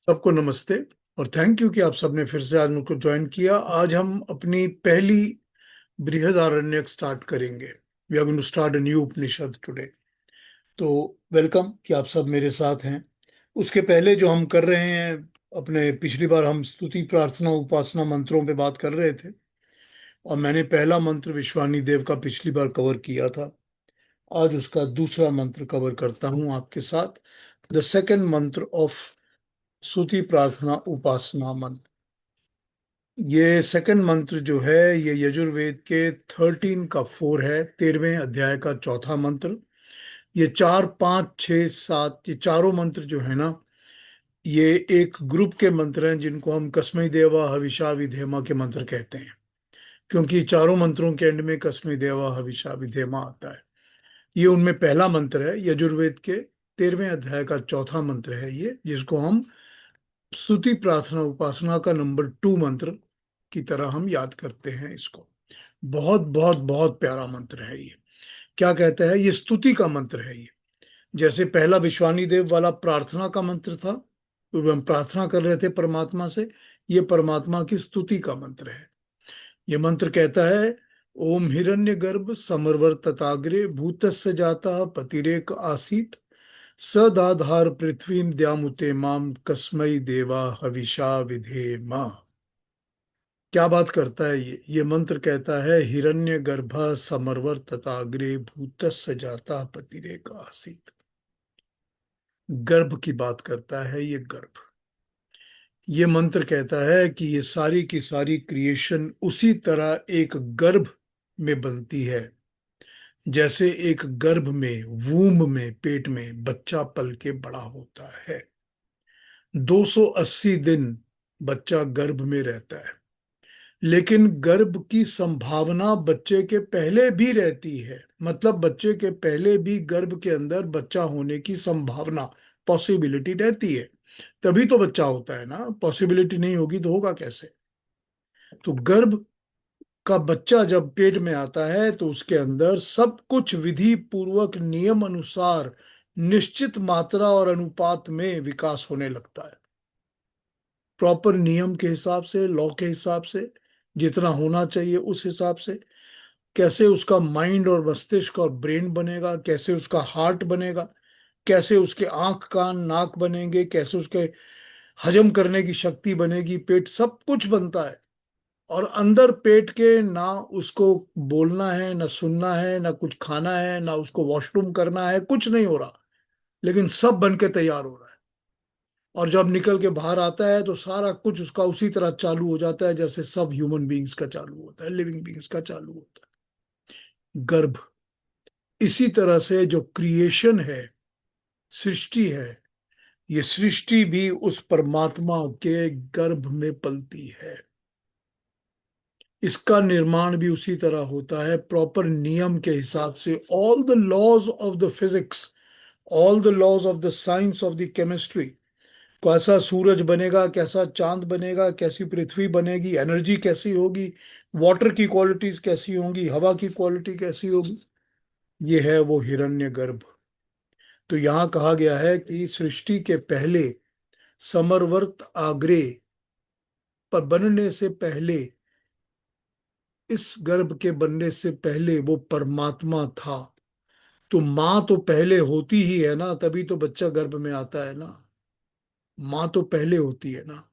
सबको नमस्ते। और थैंक यू कि आप सबने फिर से आज मुझको ज्वाइन किया। आज हम अपनी पहली बृहदारण्यक स्टार्ट करेंगे। We are going to start a new Upanishad today. तो वेलकम कि आप सब मेरे साथ हैं। उसके पहले जो हम कर रहे हैं, अपने पिछली बार हम स्तुति प्रार्थना उपासना मंत्रों पे बात कर रहे थे, और मैंने पहला मंत्र विश्वानी देव का पिछली बार कवर किया था। आज उसका दूसरा मंत्र कवर करता हूं आपके साथ। द सेकेंड मंत्र ऑफ स्तुति प्रार्थना उपासना मंत्र। ये सेकंड मंत्र जो है, ये यजुर्वेद के 13 का 4 है, 13वें अध्याय का चौथा मंत्र। ये 4 5 6 7, ये चारों मंत्र जो है ना, ये एक ग्रुप के मंत्र हैं जिनको हम कस्मै देवा हविषा विधेमा के मंत्र कहते हैं, क्योंकि चारों मंत्रों के एंड में कस्मै देवा हविषा विधेमा आता है। ये उनमें पहला मंत्र है, यजुर्वेद के 13वें अध्याय का चौथा मंत्र है ये, जिसको हम स्तुति प्रार्थना उपासना का नंबर 2 मंत्र की तरह हम याद करते हैं इसको। बहुत बहुत बहुत प्यारा मंत्र है ये। क्या कहता है, ये स्तुति का मंत्र है ये। जैसे पहला विश्वानी देव वाला प्रार्थना का मंत्र था, तो हम प्रार्थना कर रहे थे परमात्मा से। ये परमात्मा की स्तुति का मंत्र है। ये मंत्र कहता है, ओम हिरण्य गर्भ समर्वर्तताग्रे भूतस्य जाता पतिरेक आसीत सदाधार पृथ्वीम द्यामुते माम कस्मै देवा हविषा विधेमा। क्या बात करता है ये मंत्र कहता है, हिरण्य गर्भ समर्वर्तताग्रे भूतस्य जाता पतिरेक आसीत। गर्भ की बात करता है ये गर्भ। ये मंत्र कहता है कि ये सारी की सारी क्रिएशन उसी तरह एक गर्भ में बनती है, जैसे एक गर्भ में, वूम में, पेट में बच्चा पल के बड़ा होता है। 280 दिन बच्चा गर्भ में रहता है, लेकिन गर्भ की संभावना बच्चे के पहले भी रहती है। मतलब बच्चे के पहले भी गर्भ के अंदर बच्चा होने की संभावना, पॉसिबिलिटी रहती है। तभी तो बच्चा होता है ना, पॉसिबिलिटी नहीं होगी तो होगा कैसे। तो गर्भ का बच्चा जब पेट में आता है तो उसके अंदर सब कुछ विधि पूर्वक नियम अनुसार निश्चित मात्रा और अनुपात में विकास होने लगता है। प्रॉपर नियम के हिसाब से, लॉ के हिसाब से, जितना होना चाहिए उस हिसाब से। कैसे उसका माइंड और मस्तिष्क और ब्रेन बनेगा, कैसे उसका हार्ट बनेगा, कैसे उसके आंख कान नाक बनेंगे, कैसे उसके हजम करने की शक्ति बनेगी, पेट, सब कुछ बनता है। और अंदर पेट के ना उसको बोलना है, ना सुनना है, ना कुछ खाना है, ना उसको वॉशरूम करना है, कुछ नहीं हो रहा, लेकिन सब बन के तैयार हो रहा है। और जब निकल के बाहर आता है तो सारा कुछ उसका उसी तरह चालू हो जाता है जैसे सब ह्यूमन बींग्स का चालू होता है, लिविंग बींग्स का चालू होता है। गर्भ, इसी तरह से जो क्रिएशन है, सृष्टि है, ये सृष्टि भी उस परमात्मा के गर्भ में पलती है। इसका निर्माण भी उसी तरह होता है, प्रॉपर नियम के हिसाब से। All the laws of the physics, all the laws of the science of the chemistry, कैसा सूरज बनेगा, कैसा चांद बनेगा, कैसी पृथ्वी बनेगी, एनर्जी कैसी होगी, वाटर की क्वालिटीज कैसी होंगी, हवा की क्वालिटी कैसी होगी, ये है वो हिरण्यगर्भ। तो यहाँ कहा गया है कि सृष्टि के पहले, समरवर्त आग्रे, पर बनने से पहले, इस गर्भ के बनने से पहले वो परमात्मा था। तो माँ तो पहले होती ही है ना, तभी तो बच्चा गर्भ में आता है ना। माँ तो पहले होती है ना।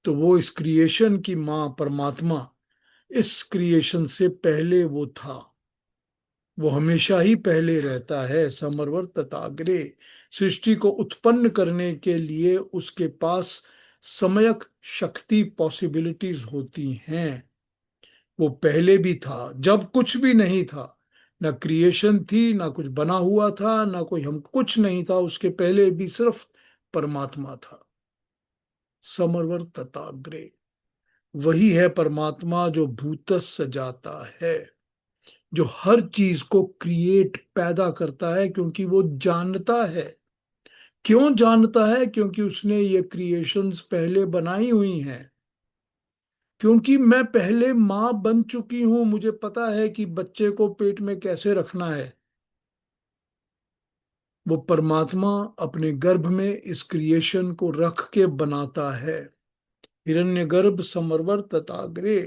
तो वो इस क्रिएशन की माँ परमात्मा, इस क्रिएशन से पहले वो था। वो हमेशा ही पहले रहता है, समरवर्तताग्रे। सृष्टि को उत्पन्न करने के लिए उसके पास समयक शक्ति, पॉसिबिलिटीज होती हैं। वो पहले भी था, जब कुछ भी नहीं था, ना क्रिएशन थी, ना कुछ बना हुआ था, ना कोई, हम कुछ नहीं था, उसके पहले भी सिर्फ परमात्मा था। समरवर्तताग्रे, वही है परमात्मा जो भूतस्य जाता है, जो हर चीज को क्रिएट, पैदा करता है, क्योंकि वो जानता है। क्यों जानता है? क्योंकि उसने ये क्रिएशंस पहले बनाई हुई हैं। क्योंकि मैं पहले माँ बन चुकी हूं, मुझे पता है कि बच्चे को पेट में कैसे रखना है। वो परमात्मा अपने गर्भ में इस क्रिएशन को रख के बनाता है। हिरण्यगर्भ समर्वर्त अग्रे,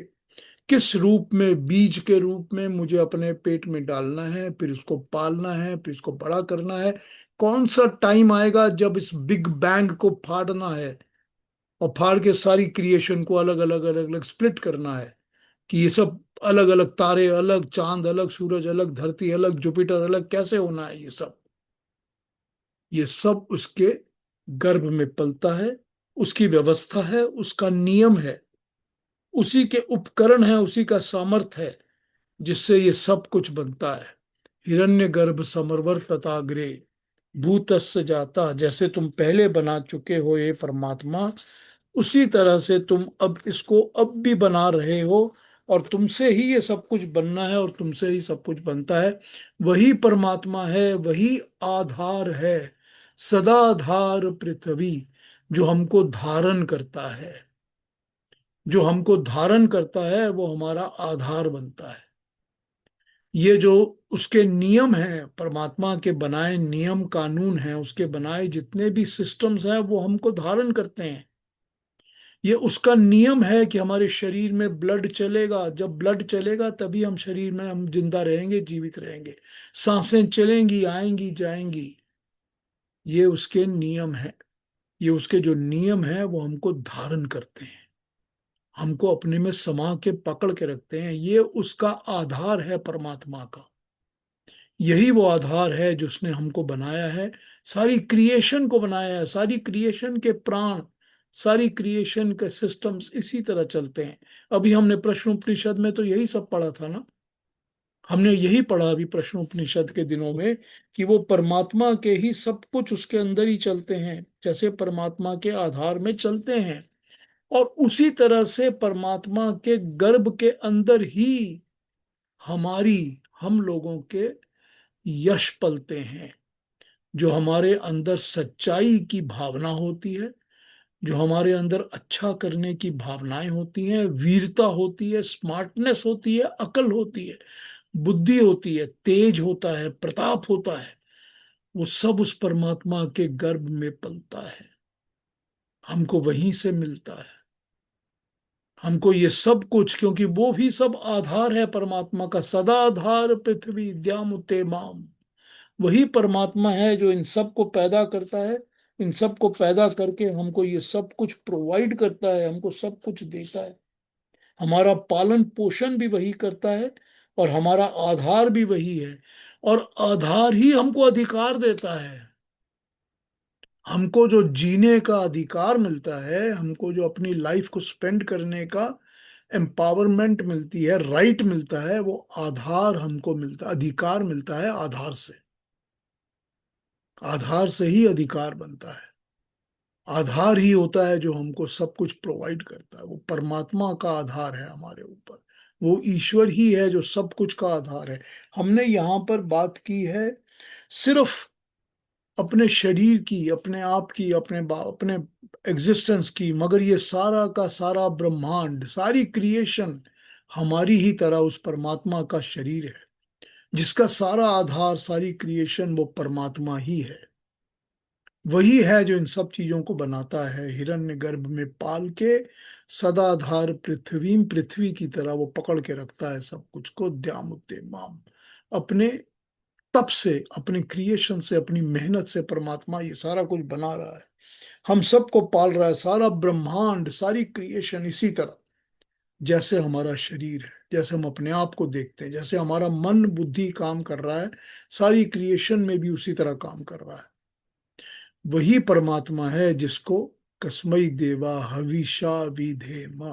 किस रूप में, बीज के रूप में मुझे अपने पेट में डालना है, फिर उसको पालना है, फिर उसको बड़ा करना है। कौन सा टाइम आएगा जब इस बिग बैंग को फाड़ना है और फाड़ के सारी क्रिएशन को अलग अलग अलग अलग स्प्लिट करना है, कि ये सब अलग अलग तारे अलग, चांद अलग, सूरज अलग, धरती अलग, जुपिटर अलग, कैसे होना है ये सब। ये सब उसके गर्भ में पलता है, उसकी व्यवस्था है, उसका नियम है, उसी के उपकरण है, उसी का सामर्थ्य है, जिससे ये सब कुछ बनता है। हिरण्य गर्भ समर्वर्तताग्रे भूतस्य जाता, जैसे तुम पहले बना चुके हो ये परमात्मा, उसी तरह से तुम अब इसको अब भी बना रहे हो। और तुमसे ही ये सब कुछ बनना है और तुमसे ही सब कुछ बनता है। वही परमात्मा है, वही आधार है, सदाधार पृथ्वी, जो हमको धारण करता है। जो हमको धारण करता है वो हमारा आधार बनता है। ये जो उसके नियम हैं, परमात्मा के बनाए नियम कानून हैं, उसके बनाए जितने भी सिस्टम्स हैं, वो हमको धारण करते हैं। ये उसका नियम है कि हमारे शरीर में ब्लड चलेगा, जब ब्लड चलेगा तभी हम शरीर में हम जिंदा रहेंगे, जीवित रहेंगे। सांसें चलेंगी, आएंगी, जाएंगी। ये उसके नियम है। ये उसके जो नियम है वो हमको धारण करते हैं, हमको अपने में समा के पकड़ के रखते हैं। ये उसका आधार है परमात्मा का। यही वो आधार है जो उसने हमको बनाया है, सारी क्रिएशन को बनाया है। सारी क्रिएशन के प्राण, सारी क्रिएशन के सिस्टम्स इसी तरह चलते हैं। अभी हमने प्रश्नोपनिषद में तो यही सब पढ़ा था ना। हमने यही पढ़ा अभी प्रश्नोपनिषद के दिनों में, कि वो परमात्मा के ही सब कुछ उसके अंदर ही चलते हैं, जैसे परमात्मा के आधार में चलते हैं। और उसी तरह से परमात्मा के गर्भ के अंदर ही हमारी, हम लोगों के यश पलते हैं। जो हमारे अंदर सच्चाई की भावना होती है, जो हमारे अंदर अच्छा करने की भावनाएं होती हैं, वीरता होती है, स्मार्टनेस होती है, अकल होती है, बुद्धि होती है, तेज होता है, प्रताप होता है, वो सब उस परमात्मा के गर्भ में पलता है, हमको वहीं से मिलता है। हमको ये सब कुछ, क्योंकि वो भी सब आधार है परमात्मा का, सदा आधार पृथ्वी द्यामुते माम। वही परमात्मा है जो इन सब को पैदा करता है, इन सब को पैदा करके हमको ये सब कुछ प्रोवाइड करता है, हमको सब कुछ देता है। हमारा पालन पोषण भी वही करता है, और हमारा आधार भी वही है। और आधार ही हमको अधिकार देता है। हमको जो जीने का अधिकार मिलता है, हमको जो अपनी लाइफ को स्पेंड करने का एम्पावरमेंट मिलती है, राइट मिलता है, वो आधार हमको मिलता, अधिकार मिलता है आधार से। आधार से ही अधिकार बनता है। आधार ही होता है जो हमको सब कुछ प्रोवाइड करता है। वो परमात्मा का आधार है हमारे ऊपर। वो ईश्वर ही है जो सब कुछ का आधार है। हमने यहाँ पर बात की है सिर्फ अपने शरीर की, अपने आप की, अपने एग्जिस्टेंस की, मगर ये सारा का सारा ब्रह्मांड, सारी क्रिएशन हमारी ही तरह उस परमात्मा का शरीर है, जिसका सारा आधार, सारी क्रिएशन वो परमात्मा ही है। वही है जो इन सब चीजों को बनाता है, हिरण्य गर्भ में पाल के सदाधार पृथ्वी, पृथ्वी की तरह वो पकड़ के रखता है सब कुछ को, द्यामुते माम। अपने तप से, अपने क्रिएशन से, अपनी मेहनत से परमात्मा ये सारा कुछ बना रहा है, हम सबको पाल रहा है। सारा ब्रह्मांड, सारी क्रिएशन इसी तरह, जैसे हमारा शरीर है, जैसे हम अपने आप को देखते हैं, जैसे हमारा मन बुद्धि काम कर रहा है, सारी क्रिएशन में भी उसी तरह काम कर रहा है। वही परमात्मा है जिसको कस्मई देवा हविषा विधेम,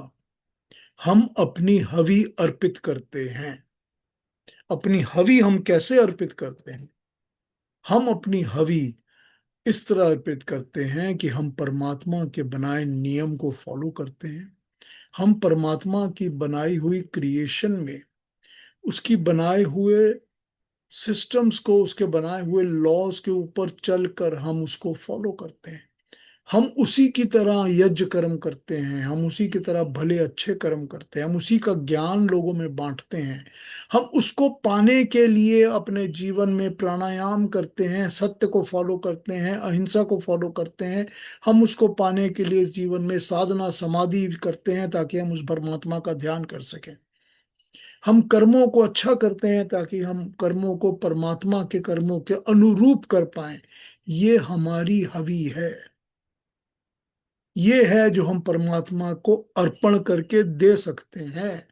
हम अपनी हवि अर्पित करते हैं। अपनी हवि हम कैसे अर्पित करते हैं? हम अपनी हवि इस तरह अर्पित करते हैं कि हम परमात्मा के बनाए नियम को फॉलो करते हैं। हम परमात्मा की बनाई हुई क्रिएशन में, उसकी बनाए हुए सिस्टम्स को, उसके बनाए हुए लॉज के ऊपर चलकर हम उसको फॉलो करते हैं। हम उसी की तरह यज्ञ कर्म करते हैं, हम उसी की तरह भले अच्छे कर्म करते हैं, हम उसी का ज्ञान लोगों में बांटते हैं। हम उसको पाने के लिए अपने जीवन में प्राणायाम करते हैं, सत्य को फॉलो करते हैं, अहिंसा को फॉलो करते हैं। हम उसको पाने के लिए इस जीवन में साधना समाधि करते हैं ताकि हम उस परमात्मा का ध्यान कर सकें। हम कर्मों को अच्छा करते हैं ताकि हम कर्मों को परमात्मा के कर्मों के अनुरूप कर पाएं। ये हमारी हवि है। ये है जो हम परमात्मा को अर्पण करके दे सकते हैं।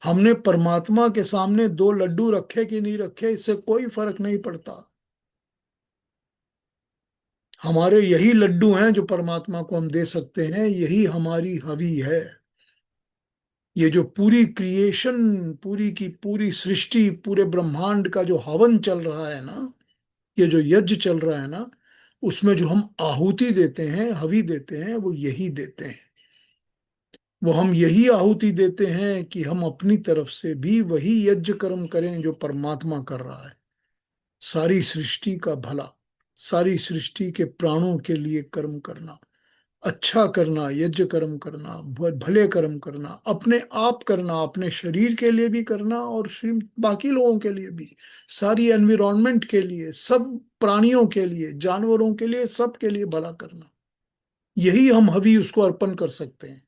हमने परमात्मा के सामने दो लड्डू रखे कि नहीं रखे, इससे कोई फर्क नहीं पड़ता। हमारे यही लड्डू हैं जो परमात्मा को हम दे सकते हैं, यही हमारी हवि है। ये जो पूरी क्रिएशन, पूरी की पूरी सृष्टि, पूरे ब्रह्मांड का जो हवन चल रहा है ना, ये जो यज्ञ चल रहा है ना, उसमें जो हम आहुति देते हैं, हवि देते हैं, वो यही देते हैं। वो हम यही आहुति देते हैं कि हम अपनी तरफ से भी वही यज्ञ कर्म करें जो परमात्मा कर रहा है। सारी सृष्टि का भला, सारी सृष्टि के प्राणों के लिए कर्म करना, अच्छा करना, यज्ञ कर्म करना, भले कर्म करना, अपने आप करना, अपने शरीर के लिए भी करना और बाकी लोगों के लिए भी, सारी एनवायरनमेंट के लिए, सब प्राणियों के लिए, जानवरों के लिए, सब के लिए भला करना, यही हम हवि उसको अर्पण कर सकते हैं।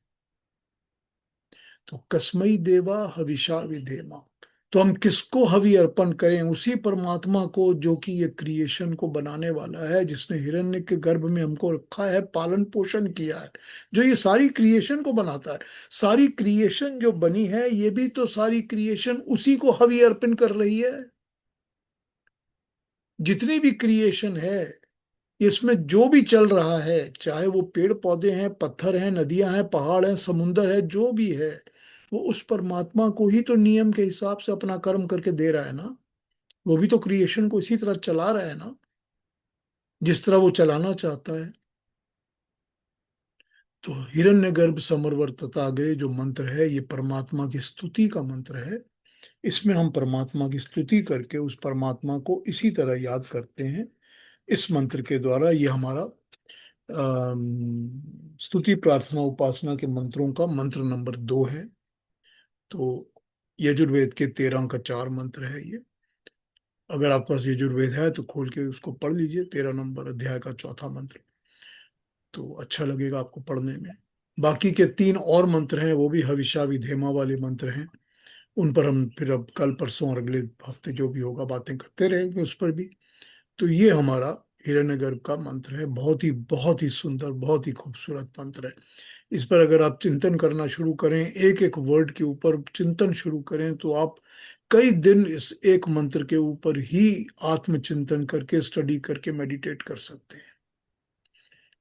तो कस्मई देवा हविषा विधेमा। तो हम किसको हवि अर्पण करें? उसी परमात्मा को जो कि ये क्रिएशन को बनाने वाला है, जिसने हिरण्य के गर्भ में हमको रखा है, पालन पोषण किया है, जो ये सारी क्रिएशन को बनाता है। सारी क्रिएशन जो बनी है, ये भी तो सारी क्रिएशन उसी को हवि अर्पण कर रही है। जितनी भी क्रिएशन है, इसमें जो भी चल रहा है, चाहे वो पेड़ पौधे हैं, पत्थर हैं, नदियां हैं, पहाड़ हैं, समुंदर है, जो भी है, वो उस परमात्मा को ही तो नियम के हिसाब से अपना कर्म करके दे रहा है ना। वो भी तो क्रिएशन को इसी तरह चला रहा है ना, जिस तरह वो चलाना चाहता है। तो हिरण्यगर्भ समर्वर्तताग्रे जो मंत्र है, ये परमात्मा की स्तुति का मंत्र है। इसमें हम परमात्मा की स्तुति करके उस परमात्मा को इसी तरह याद करते हैं। इस मंत्र के द्वारा ये हमारा स्तुति प्रार्थना उपासना के मंत्रों का मंत्र नंबर 2 है। तो यजुर्वेद के 13 का 4 मंत्र है ये। अगर आपके पास यजुर्वेद है तो खोल के उसको पढ़ लीजिए, 13 नंबर अध्याय का चौथा मंत्र। तो अच्छा लगेगा आपको पढ़ने में। बाकी के 3 और मंत्र हैं, वो भी हविषा विधेमा वाले मंत्र हैं। उन पर हम फिर अब कल परसों और अगले हफ्ते जो भी होगा बातें करते रहेंगे उस पर भी। तो ये हमारा हिरण्यगर्भ का मंत्र है। बहुत ही सुंदर, बहुत ही खूबसूरत मंत्र है। इस पर अगर आप चिंतन करना शुरू करें, एक एक वर्ड के ऊपर चिंतन शुरू करें, तो आप कई दिन इस एक मंत्र के ऊपर ही आत्मचिंतन करके, स्टडी करके मेडिटेट कर सकते हैं।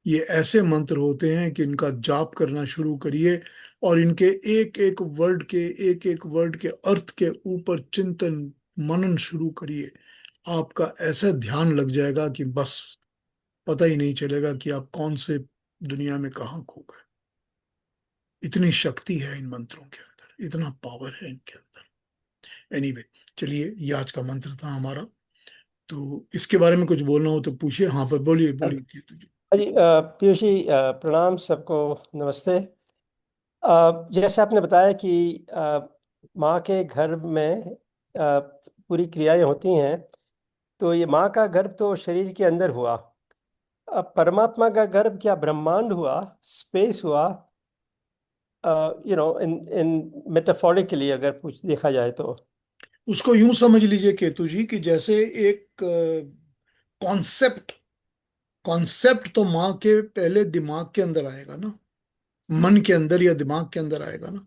ये ऐसे मंत्र होते हैं कि इनका जाप करना शुरू करिए और इनके एक एक वर्ड के, एक एक वर्ड के अर्थ के ऊपर चिंतन मनन शुरू करिए। आपका ऐसा ध्यान लग जाएगा कि बस पता ही नहीं चलेगा कि आप कौन से दुनिया में कहाँ खो गए। इतनी शक्ति है इन मंत्रों के अंदर, इतना पावर है इनके अंदर। एनीवे, चलिए, ये आज का मंत्र था हमारा। तो इसके बारे में कुछ बोलना हो तो पूछिए। हाँ, पर बोलिए बोलिए तुझे। हाँ जी, पीयूष जी, प्रणाम सबको। नमस्ते। जैसे आपने बताया कि माँ के गर्भ में पूरी क्रियाएं होती हैं, तो ये माँ का गर्भ तो शरीर के अंदर हुआ। अब परमात्मा का गर्भ क्या ब्रह्मांड हुआ, स्पेस हुआ? इन इन मेटाफोरिकली अगर पूछ देखा जाए तो। उसको यूं समझ लीजिए केतु जी कि जैसे एक कॉन्सेप्ट, कॉन्सेप्ट तो माँ के पहले दिमाग के अंदर आएगा ना, मन के अंदर या दिमाग के अंदर आएगा ना।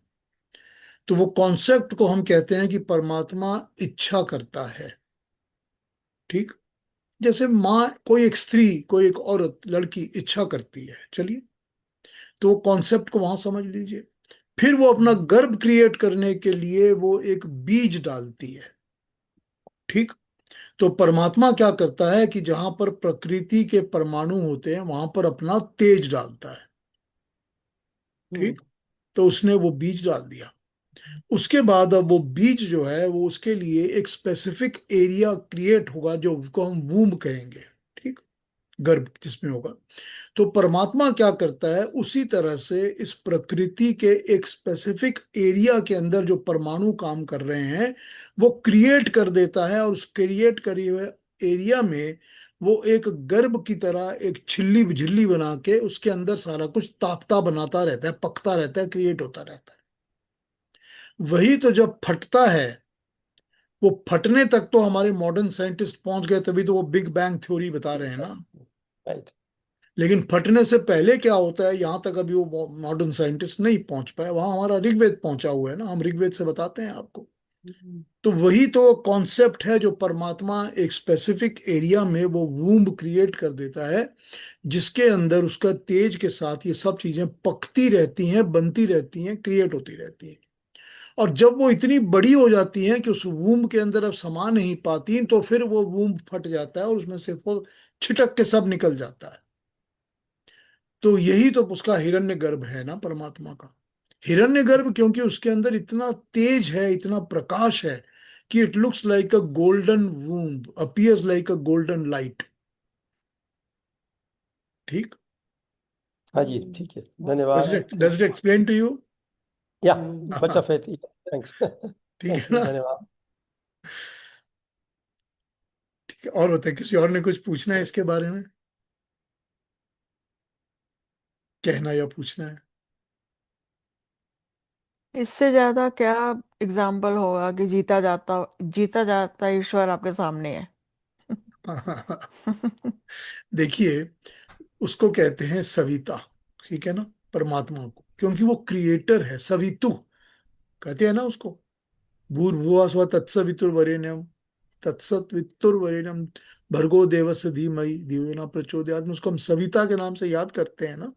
तो वो कॉन्सेप्ट को हम कहते हैं कि परमात्मा इच्छा करता है। ठीक, जैसे माँ, कोई एक स्त्री, कोई एक औरत, लड़की इच्छा करती है, चलिए, तो वो कॉन्सेप्ट को वहां समझ लीजिए। फिर वो अपना गर्भ क्रिएट करने के लिए वो एक बीज डालती है। ठीक, तो परमात्मा क्या करता है कि जहां पर प्रकृति के परमाणु होते हैं वहां पर अपना तेज डालता है। हम्म। ठीक, तो उसने वो बीज डाल दिया। उसके बाद अब वो बीज जो है वो उसके लिए एक स्पेसिफिक एरिया क्रिएट होगा जो उसको हम वूम्ब कहेंगे। ठीक, गर्भ जिसमें होगा। तो परमात्मा क्या करता है, उसी तरह से इस प्रकृति के एक स्पेसिफिक एरिया के अंदर जो परमाणु काम कर रहे हैं वो क्रिएट कर देता है, और उस क्रिएट करे हुए एरिया में वो एक गर्भ की तरह एक छिल्ली झिल्ली बना के उसके अंदर सारा कुछ तापता बनाता रहता है, पकता रहता है, क्रिएट होता रहता है। वही तो जब फटता है, वो फटने तक तो हमारे मॉडर्न साइंटिस्ट पहुंच गए, तभी तो वो बिग बैंग थ्योरी बता रहे हैं ना। राइट। लेकिन फटने से पहले क्या होता है, यहां तक अभी वो मॉडर्न साइंटिस्ट नहीं पहुंच पाए। वहां हमारा ऋग्वेद पहुंचा हुआ है ना, हम ऋग्वेद से बताते हैं आपको। तो वही तो कॉन्सेप्ट है जो परमात्मा एक स्पेसिफिक एरिया में वो वूम्ब क्रिएट कर देता है, जिसके अंदर उसका तेज के साथ ये सब चीजें पकती रहती हैं, बनती रहती हैं, क्रिएट होती रहती हैं। और जब वो इतनी बड़ी हो जाती हैं कि उस वूम्ब के अंदर अब समा नहीं पाती, तो फिर वो वूम्ब फट जाता है और उसमें से वो छिटक के सब निकल जाता है। तो यही तो उसका हिरण्यगर्भ है ना, परमात्मा का हिरण्यगर्भ, क्योंकि उसके अंदर इतना तेज है, इतना प्रकाश है कि it looks like a golden womb, appears like a golden light. ठीक। हाँ जी, ठीक है, धन्यवाद। Does it explain to you? या मच हाँ, ऑफ इट। थैंक्स। ठीक है थैंक यू, ना। धन्यवाद। ठीक है, और बताए, किसी और ने कुछ पूछना है इसके बारे में, कहना या पूछना है? इससे ज्यादा क्या एग्जाम्पल होगा कि जीता जाता ईश्वर आपके सामने है। देखिए, उसको कहते हैं सविता, ठीक है ना, परमात्मा को, क्योंकि वो क्रिएटर है, सवितु कहते हैं ना उसको। भूर्भुवः स्वः तत्सवितुर्वरेण्यम, तत्सवितुर्वरेण्यम, भर्गो देवस्य धीमहि धियो न प्रचोदयात्, उसको हम सविता के नाम से याद करते हैं ना।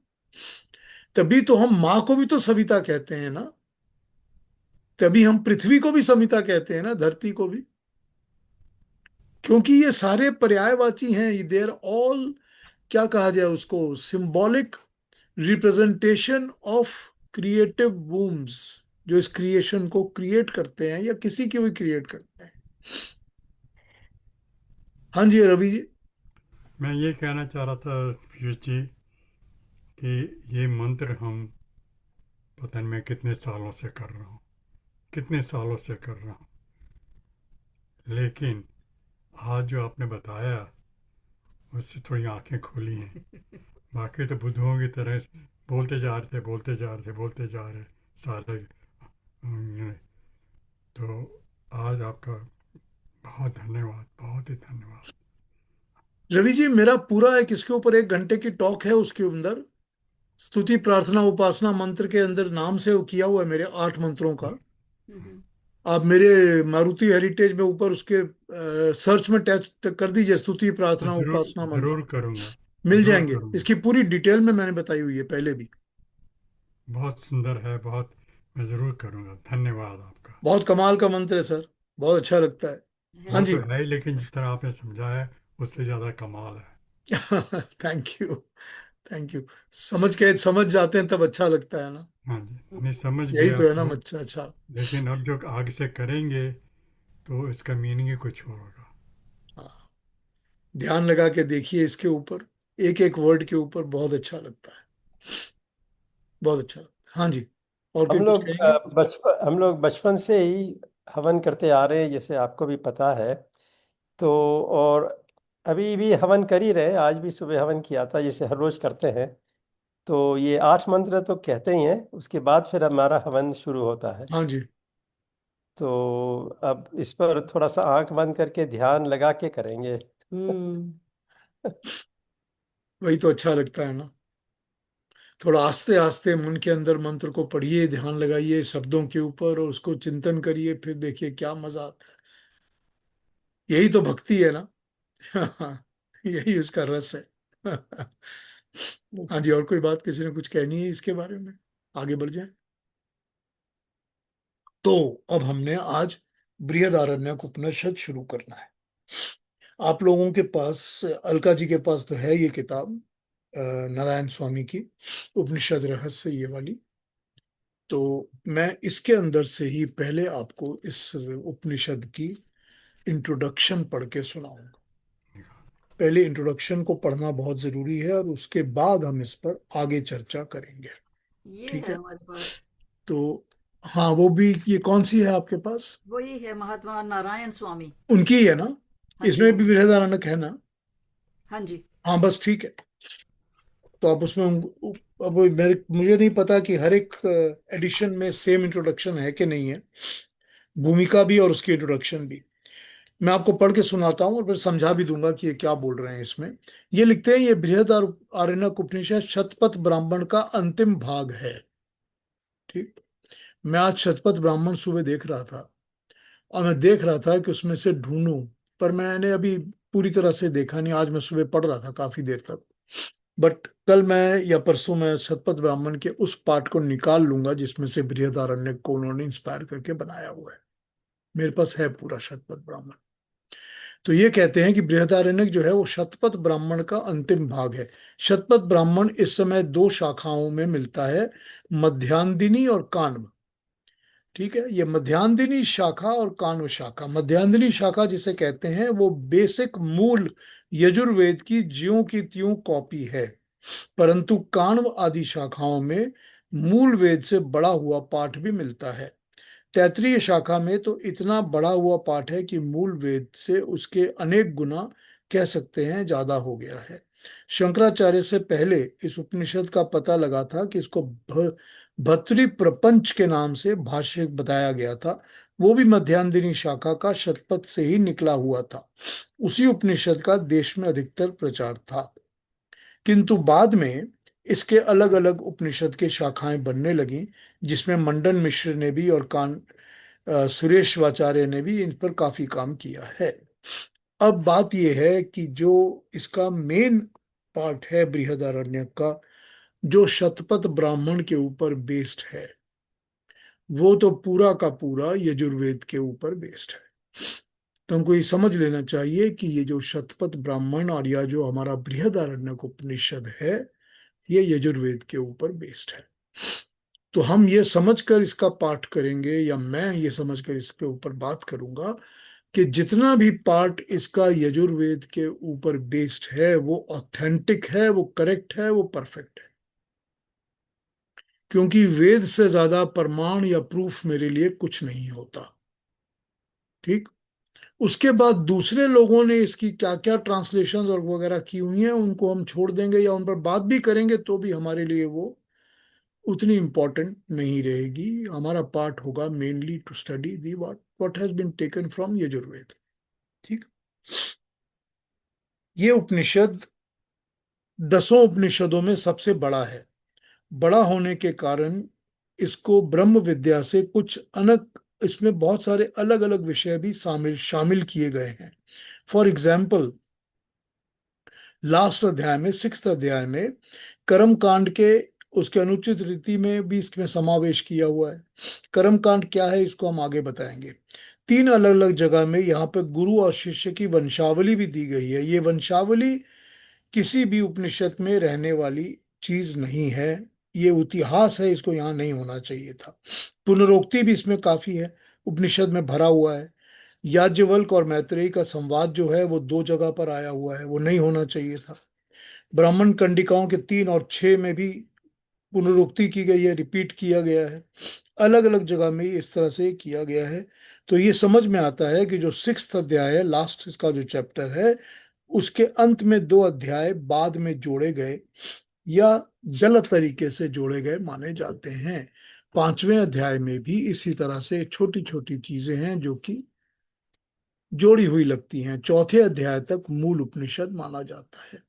तभी तो हम माँ को भी तो सविता कहते हैं ना, तभी हम पृथ्वी को भी सविता कहते हैं ना, धरती को भी, क्योंकि ये सारे पर्यायवाची हैं, दे आर ऑल, क्या कहा जाए उसको, सिंबॉलिक रिप्रेजेंटेशन ऑफ क्रिएटिव वूम्स, जो इस क्रिएशन को क्रिएट करते हैं या किसी की भी क्रिएट करते हैं। हाँ जी रवि जी। मैं ये कहना चाह रहा था पीयूष जी कि ये मंत्र हम पता नहीं मैं कितने सालों से कर रहा हूँ, कितने सालों से कर रहा हूँ, लेकिन आज जो आपने बताया उससे थोड़ी आंखें खुली हैं। बाकी तो बुद्धुओं की तरह बोलते जा रहे थे, बोलते जा रहे थे, बोलते जा रहे सारे। तो आज आपका बहुत धन्यवाद, बहुत ही धन्यवाद। रवि जी, मेरा पूरा एक इसके ऊपर 1 घंटे की टॉक है, उसके अंदर स्तुति प्रार्थना उपासना मंत्र के अंदर नाम से वो किया हुआ है, मेरे 8 मंत्रों का। आप मेरे मारुति हेरिटेज में ऊपर उसके सर्च में टैच कर दीजिए, स्तुति हाँ, प्रार्थना जरूर उपासना मंत्र, जरूर करूँगा, मिल जरूर जाएंगे। करूँगा। इसकी पूरी डिटेल में मैंने बताई हुई है पहले भी। बहुत सुंदर है, बहुत। मैं ज़रूर करूँगा, धन्यवाद आपका। बहुत कमाल का मंत्र है सर, बहुत अच्छा लगता है। हाँ वो जी। तो है ही, लेकिन जिस तरह आपने समझाया उससे ज़्यादा कमाल है। Thank you, thank you. समझ जाते हैं तब अच्छा लगता है ना। हाँ जी, नहीं समझ यही गया तो है ना, तो। अच्छा अच्छा। लेकिन अब जो आगे से करेंगे तो इसका मीनिंग ही कुछ और होगा। हाँ, ध्यान लगा के देखिए इसके ऊपर, एक एक वर्ड के ऊपर, बहुत अच्छा लगता है, बहुत अच्छा लगता है। हाँ जी, और कोई कुछ कहेंगे? हम लोग बचपन से ही हवन करते आ रहे हैं, जैसे आपको भी पता है। तो और अभी भी हवन कर ही रहे, आज भी सुबह हवन किया था, जैसे हर रोज करते हैं। तो ये 8 मंत्र तो कहते ही हैं, उसके बाद फिर हमारा हवन शुरू होता है। हाँ जी। तो अब इस पर थोड़ा सा आंख बंद करके ध्यान लगा के करेंगे। वही तो अच्छा लगता है ना। थोड़ा आस्ते आस्ते मन के अंदर मंत्र को पढ़िए, ध्यान लगाइए शब्दों के ऊपर और उसको चिंतन करिए, फिर देखिए क्या मजा आता है। यही तो भक्ति है ना। यही उसका रस है। हाँ जी, और कोई बात किसी ने कुछ कहनी है इसके बारे में, आगे बढ़ जाए। तो अब हमने आज बृहदारण्यक उपनिषद शुरू करना है। आप लोगों के पास, अलका जी के पास तो है ये किताब, नारायण स्वामी की उपनिषद रहस्य, ये वाली। तो मैं इसके अंदर से ही पहले आपको इस उपनिषद की इंट्रोडक्शन पढ़ के सुनाऊंगा। पहले इंट्रोडक्शन को पढ़ना बहुत जरूरी है और उसके बाद हम इस पर आगे चर्चा करेंगे। ये ठीक है है। हमारे पास, तो हाँ, वो भी, ये कौन सी है आपके पास? वही है महात्मा नारायण स्वामी। उनकी ही है ना? हाँ जी, इसमें हाँ भी जी, बृहदारण्यक है ना? हाँ जी। हाँ, बस ठीक है। तो आप उसमें अब मुझे नहीं पता कि हर एक एडिशन में सेम इंट्रोडक्शन है कि नहीं है, भूमिका भी और उसकी इंट्रोडक्शन भी। मैं आपको पढ़ के सुनाता हूँ और फिर समझा भी दूंगा कि ये क्या बोल रहे हैं इसमें। ये लिखते हैं, ये बृहदारण्यक उपनिषद शतपथ ब्राह्मण का अंतिम भाग है। ठीक। मैं आज शतपथ ब्राह्मण सुबह देख रहा था और मैं देख रहा था कि उसमें से ढूंढूं, पर मैंने अभी पूरी तरह से देखा नहीं। आज मैं सुबह पढ़ रहा था काफी देर तक, बट कल मैं या परसों मैं शतपथ ब्राह्मण के उस पार्ट को निकाल लूंगा जिसमें से बृहदारण्यक को उन्होंने इंस्पायर करके बनाया हुआ है। मेरे पास है पूरा शतपथ ब्राह्मण। तो ये कहते हैं कि बृहदारण्यक जो है वो शतपथ ब्राह्मण का अंतिम भाग है। शतपथ ब्राह्मण इस समय दो शाखाओं में मिलता है, मध्यांदिनी और कान्व। ठीक है, ये मध्यांदिनी शाखा और कान्व शाखा। मध्यांदिनी शाखा जिसे कहते हैं वो बेसिक मूल यजुर्वेद की ज्यों की त्यों कॉपी है, परंतु काण्व आदि शाखाओं में मूल वेद से बड़ा हुआ पाठ भी मिलता है। तैत्तिरीय शाखा में तो इतना बड़ा हुआ पाठ है कि मूल वेद से उसके अनेक गुना, कह सकते हैं ज्यादा हो गया है। शंकराचार्य से पहले इस उपनिषद का पता लगा था कि इसको भर्तृ प्रपंच के नाम से भाष्य बताया गया था। वो भी मध्यांदिनी शाखा का शतपथ से ही निकला हुआ था। उसी उपनिषद का देश में अधिकतर प्रचार था, किंतु बाद में इसके अलग अलग उपनिषद के शाखाएं बनने लगी, जिसमें मंडन मिश्र ने भी और सुरेश वाचार्य ने भी इन पर काफी काम किया है। अब बात यह है कि जो इसका मेन पार्ट है बृहदारण्यक का, जो शतपथ ब्राह्मण के ऊपर बेस्ड है, वो तो पूरा का पूरा यजुर्वेद के ऊपर बेस्ड है। तो हमको ये समझ लेना चाहिए कि ये जो शतपथ ब्राह्मण और या जो हमारा बृहदारण्यक उपनिषद है, ये यजुर्वेद के ऊपर बेस्ड है। तो हम ये समझकर इसका पाठ करेंगे, या मैं ये समझकर इसके ऊपर बात करूंगा कि जितना भी पार्ट इसका यजुर्वेद के ऊपर बेस्ड है वो ऑथेंटिक है, वो करेक्ट है, वो परफेक्ट है। क्योंकि वेद से ज्यादा प्रमाण या प्रूफ मेरे लिए कुछ नहीं होता। ठीक। उसके बाद दूसरे लोगों ने इसकी क्या क्या ट्रांसलेशन और वगैरह की हुई हैं, उनको हम छोड़ देंगे या उन पर बात भी करेंगे तो भी हमारे लिए वो उतनी इम्पोर्टेंट नहीं रहेगी। हमारा पार्ट होगा mainly to study the what has been taken from Yajurveda. ठीक। ये उपनिषद 10 उपनिषदों में सबसे बड़ा है। बड़ा होने के कारण इसको ब्रह्म विद्या से कुछ अलग, इसमें बहुत सारे अलग अलग विषय भी शामिल शामिल किए गए हैं। फॉर एग्जाम्पल, लास्ट अध्याय में, 6th अध्याय में, कर्म कांड के उसके अनुचित रीति में भी इसमें समावेश किया हुआ है। कर्म कांड क्या है इसको हम आगे बताएंगे। 3 अलग अलग जगह में यहाँ पे गुरु और शिष्य की वंशावली भी दी गई है। ये वंशावली किसी भी उपनिषद में रहने वाली चीज नहीं है, ये इतिहास है, इसको यहाँ नहीं होना चाहिए था। पुनरोक्ति भी इसमें काफी है, उपनिषद में भरा हुआ है। याज्ञवल्क्य और मैत्रेयी का संवाद जो है वो 2 जगह पर आया हुआ है, वो नहीं होना चाहिए था। ब्राह्मण कंडिकाओं के 3 और 6 में भी पुनरुक्ति की गई है, रिपीट किया गया है। अलग अलग जगह में इस तरह से किया गया है। तो ये समझ में आता है कि जो 6th अध्याय है, लास्ट इसका जो चैप्टर है, उसके अंत में 2 अध्याय बाद में जोड़े गए या गलत तरीके से जोड़े गए माने जाते हैं। 5वें अध्याय में भी इसी तरह से छोटी छोटी चीजें हैं जो कि जोड़ी हुई लगती हैं। 4थे अध्याय तक मूल उपनिषद माना जाता है।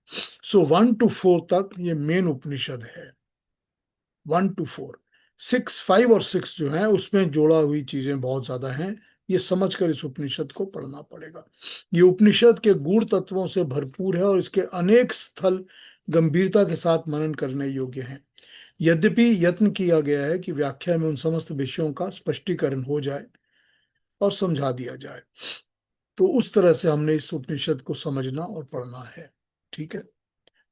सो 1 to 4 तक ये मेन उपनिषद है। 1 to 4, 5 और 6 जो है उसमें जोड़ा हुई चीजें बहुत ज्यादा हैं। ये समझकर इस उपनिषद को पढ़ना पड़ेगा। ये उपनिषद के गूढ़ तत्वों से भरपूर है और इसके अनेक स्थल गंभीरता के साथ मनन करने योग्य हैं। यद्यपि यत्न किया गया है कि व्याख्या में उन समस्त विषयों का स्पष्टीकरण हो जाए और समझा दिया जाए। तो उस तरह से हमने इस उपनिषद को समझना और पढ़ना है। ठीक है।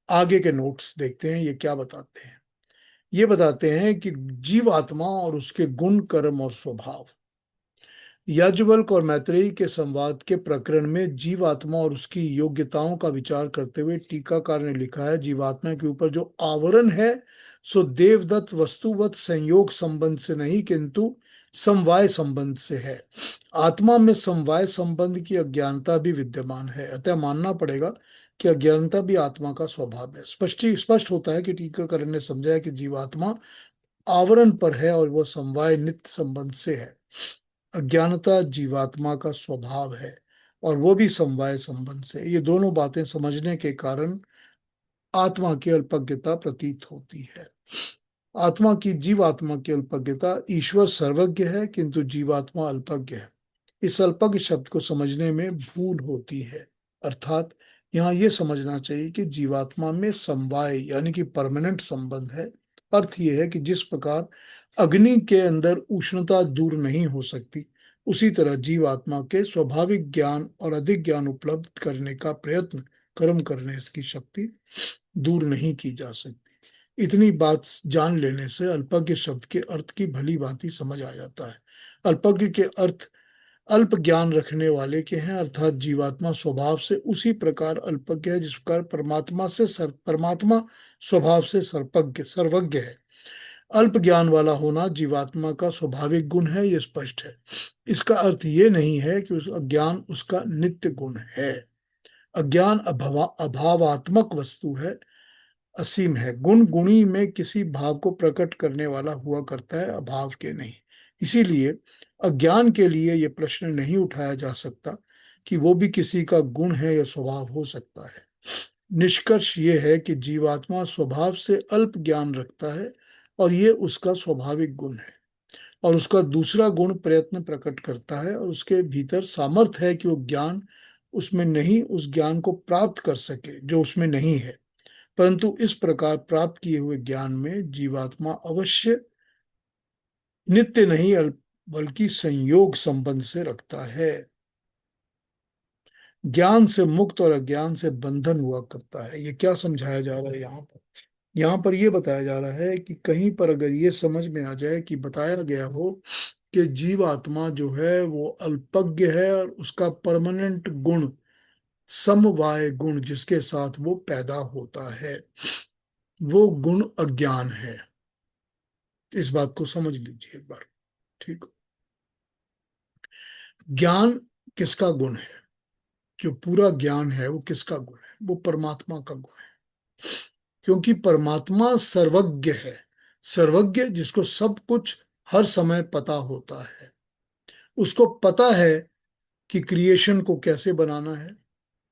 आगे के नोट्स देखते हैं, ये क्या बताते हैं। ये बताते हैं कि जीवात्मा और उसके गुण, कर्म और स्वभाव। याज्ञवल्क्य और मैत्रेयी के संवाद के प्रकरण में जीवात्मा और उसकी योग्यताओं का विचार करते हुए टीकाकार ने लिखा है, जीवात्मा के ऊपर जो आवरण है सो देवदत्त वस्तुवत संयोग संबंध से नहीं किंतु समवाय संबंध से है। आत्मा में समवाय संबंध की अज्ञानता भी विद्यमान है, अतः मानना पड़ेगा कि अज्ञानता भी आत्मा का स्वभाव है। स्पष्ट होता है कि टीकाकार ने समझाया कि जीवात्मा आवरण पर है और वह समवाय नित्य संबंध से है। अज्ञानता जीवात्मा का स्वभाव है और वो भी समवाय संबंध से। ये दोनों बातें समझने के कारण आत्मा की अल्पज्ञता प्रतीत होती है। जीवात्मा की अल्पज्ञता, ईश्वर सर्वज्ञ है किंतु जीवात्मा अल्पज्ञ है। इस अल्पज्ञ शब्द को समझने में भूल होती है, अर्थात यहाँ ये समझना चाहिए कि जीवात्मा में समवाय यानी कि परमानेंट संबंध है। अर्थ यह है कि जिस प्रकार अग्नि के अंदर उष्णता दूर नहीं हो सकती, उसी तरह जीवात्मा के स्वाभाविक ज्ञान और अधिक ज्ञान उपलब्ध करने का प्रयत्न कर्म करने की शक्ति दूर नहीं की जा सकती। इतनी बात जान लेने से अल्पज्ञ शब्द के अर्थ की भली भांति समझ आ जाता है। अल्पज्ञ के अर्थ अल्प ज्ञान रखने वाले के हैं, अर्थात जीवात्मा स्वभाव से उसी प्रकार अल्पज्ञ है जिस प्रकार परमात्मा स्वभाव से सर्वज्ञ है। अल्प ज्ञान वाला होना जीवात्मा का स्वाभाविक गुण है, यह स्पष्ट है। इसका अर्थ ये नहीं है कि उस अज्ञान उसका नित्य गुण है। अज्ञान अभावात्मक वस्तु है, असीम है। गुण गुणी में किसी भाव को प्रकट करने वाला हुआ करता है, अभाव के नहीं। इसीलिए अज्ञान के लिए यह प्रश्न नहीं उठाया जा सकता कि वो भी किसी का गुण है या स्वभाव हो सकता है। निष्कर्ष ये है कि जीवात्मा स्वभाव से अल्प ज्ञान रखता है और ये उसका स्वाभाविक गुण है, और उसका दूसरा गुण प्रयत्न प्रकट करता है और उसके भीतर सामर्थ्य है कि वो ज्ञान उसमें नहीं, उस ज्ञान को प्राप्त कर सके जो उसमें नहीं है। परंतु इस प्रकार प्राप्त किए हुए ज्ञान में जीवात्मा अवश्य नित्य नहीं बल्कि संयोग संबंध से रखता है। ज्ञान से मुक्त और अज्ञान से बंधन हुआ करता है। ये क्या समझाया जा रहा है यहाँ पर? यहाँ पर यह बताया जा रहा है कि कहीं पर अगर ये समझ में आ जाए कि बताया गया हो कि जीवात्मा जो है वो अल्पज्ञ है और उसका परमानेंट गुण समवाय गुण जिसके साथ वो पैदा होता है, वो गुण अज्ञान है। इस बात को समझ लीजिए एक बार, ठीक। ज्ञान किसका गुण है? जो पूरा ज्ञान है वो किसका गुण है? वो परमात्मा का गुण है, क्योंकि परमात्मा सर्वज्ञ है। सर्वज्ञ जिसको सब कुछ हर समय पता होता है, उसको पता है कि क्रिएशन को कैसे बनाना है,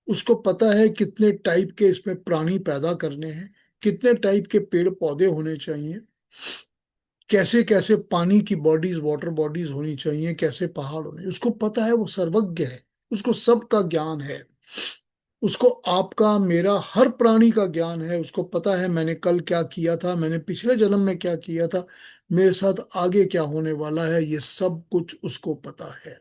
उसको पता है कितने टाइप के इसमें प्राणी पैदा करने हैं, कितने टाइप के पेड़ पौधे होने चाहिए, कैसे कैसे पानी की बॉडीज, वाटर बॉडीज होनी चाहिए, कैसे पहाड़ होने, उसको पता है। वो सर्वज्ञ है, उसको सबका ज्ञान है। उसको आपका मेरा हर प्राणी का ज्ञान है। उसको पता है मैंने कल क्या किया था, मैंने पिछले जन्म में क्या किया था, मेरे साथ आगे क्या होने वाला है, ये सब कुछ उसको पता है।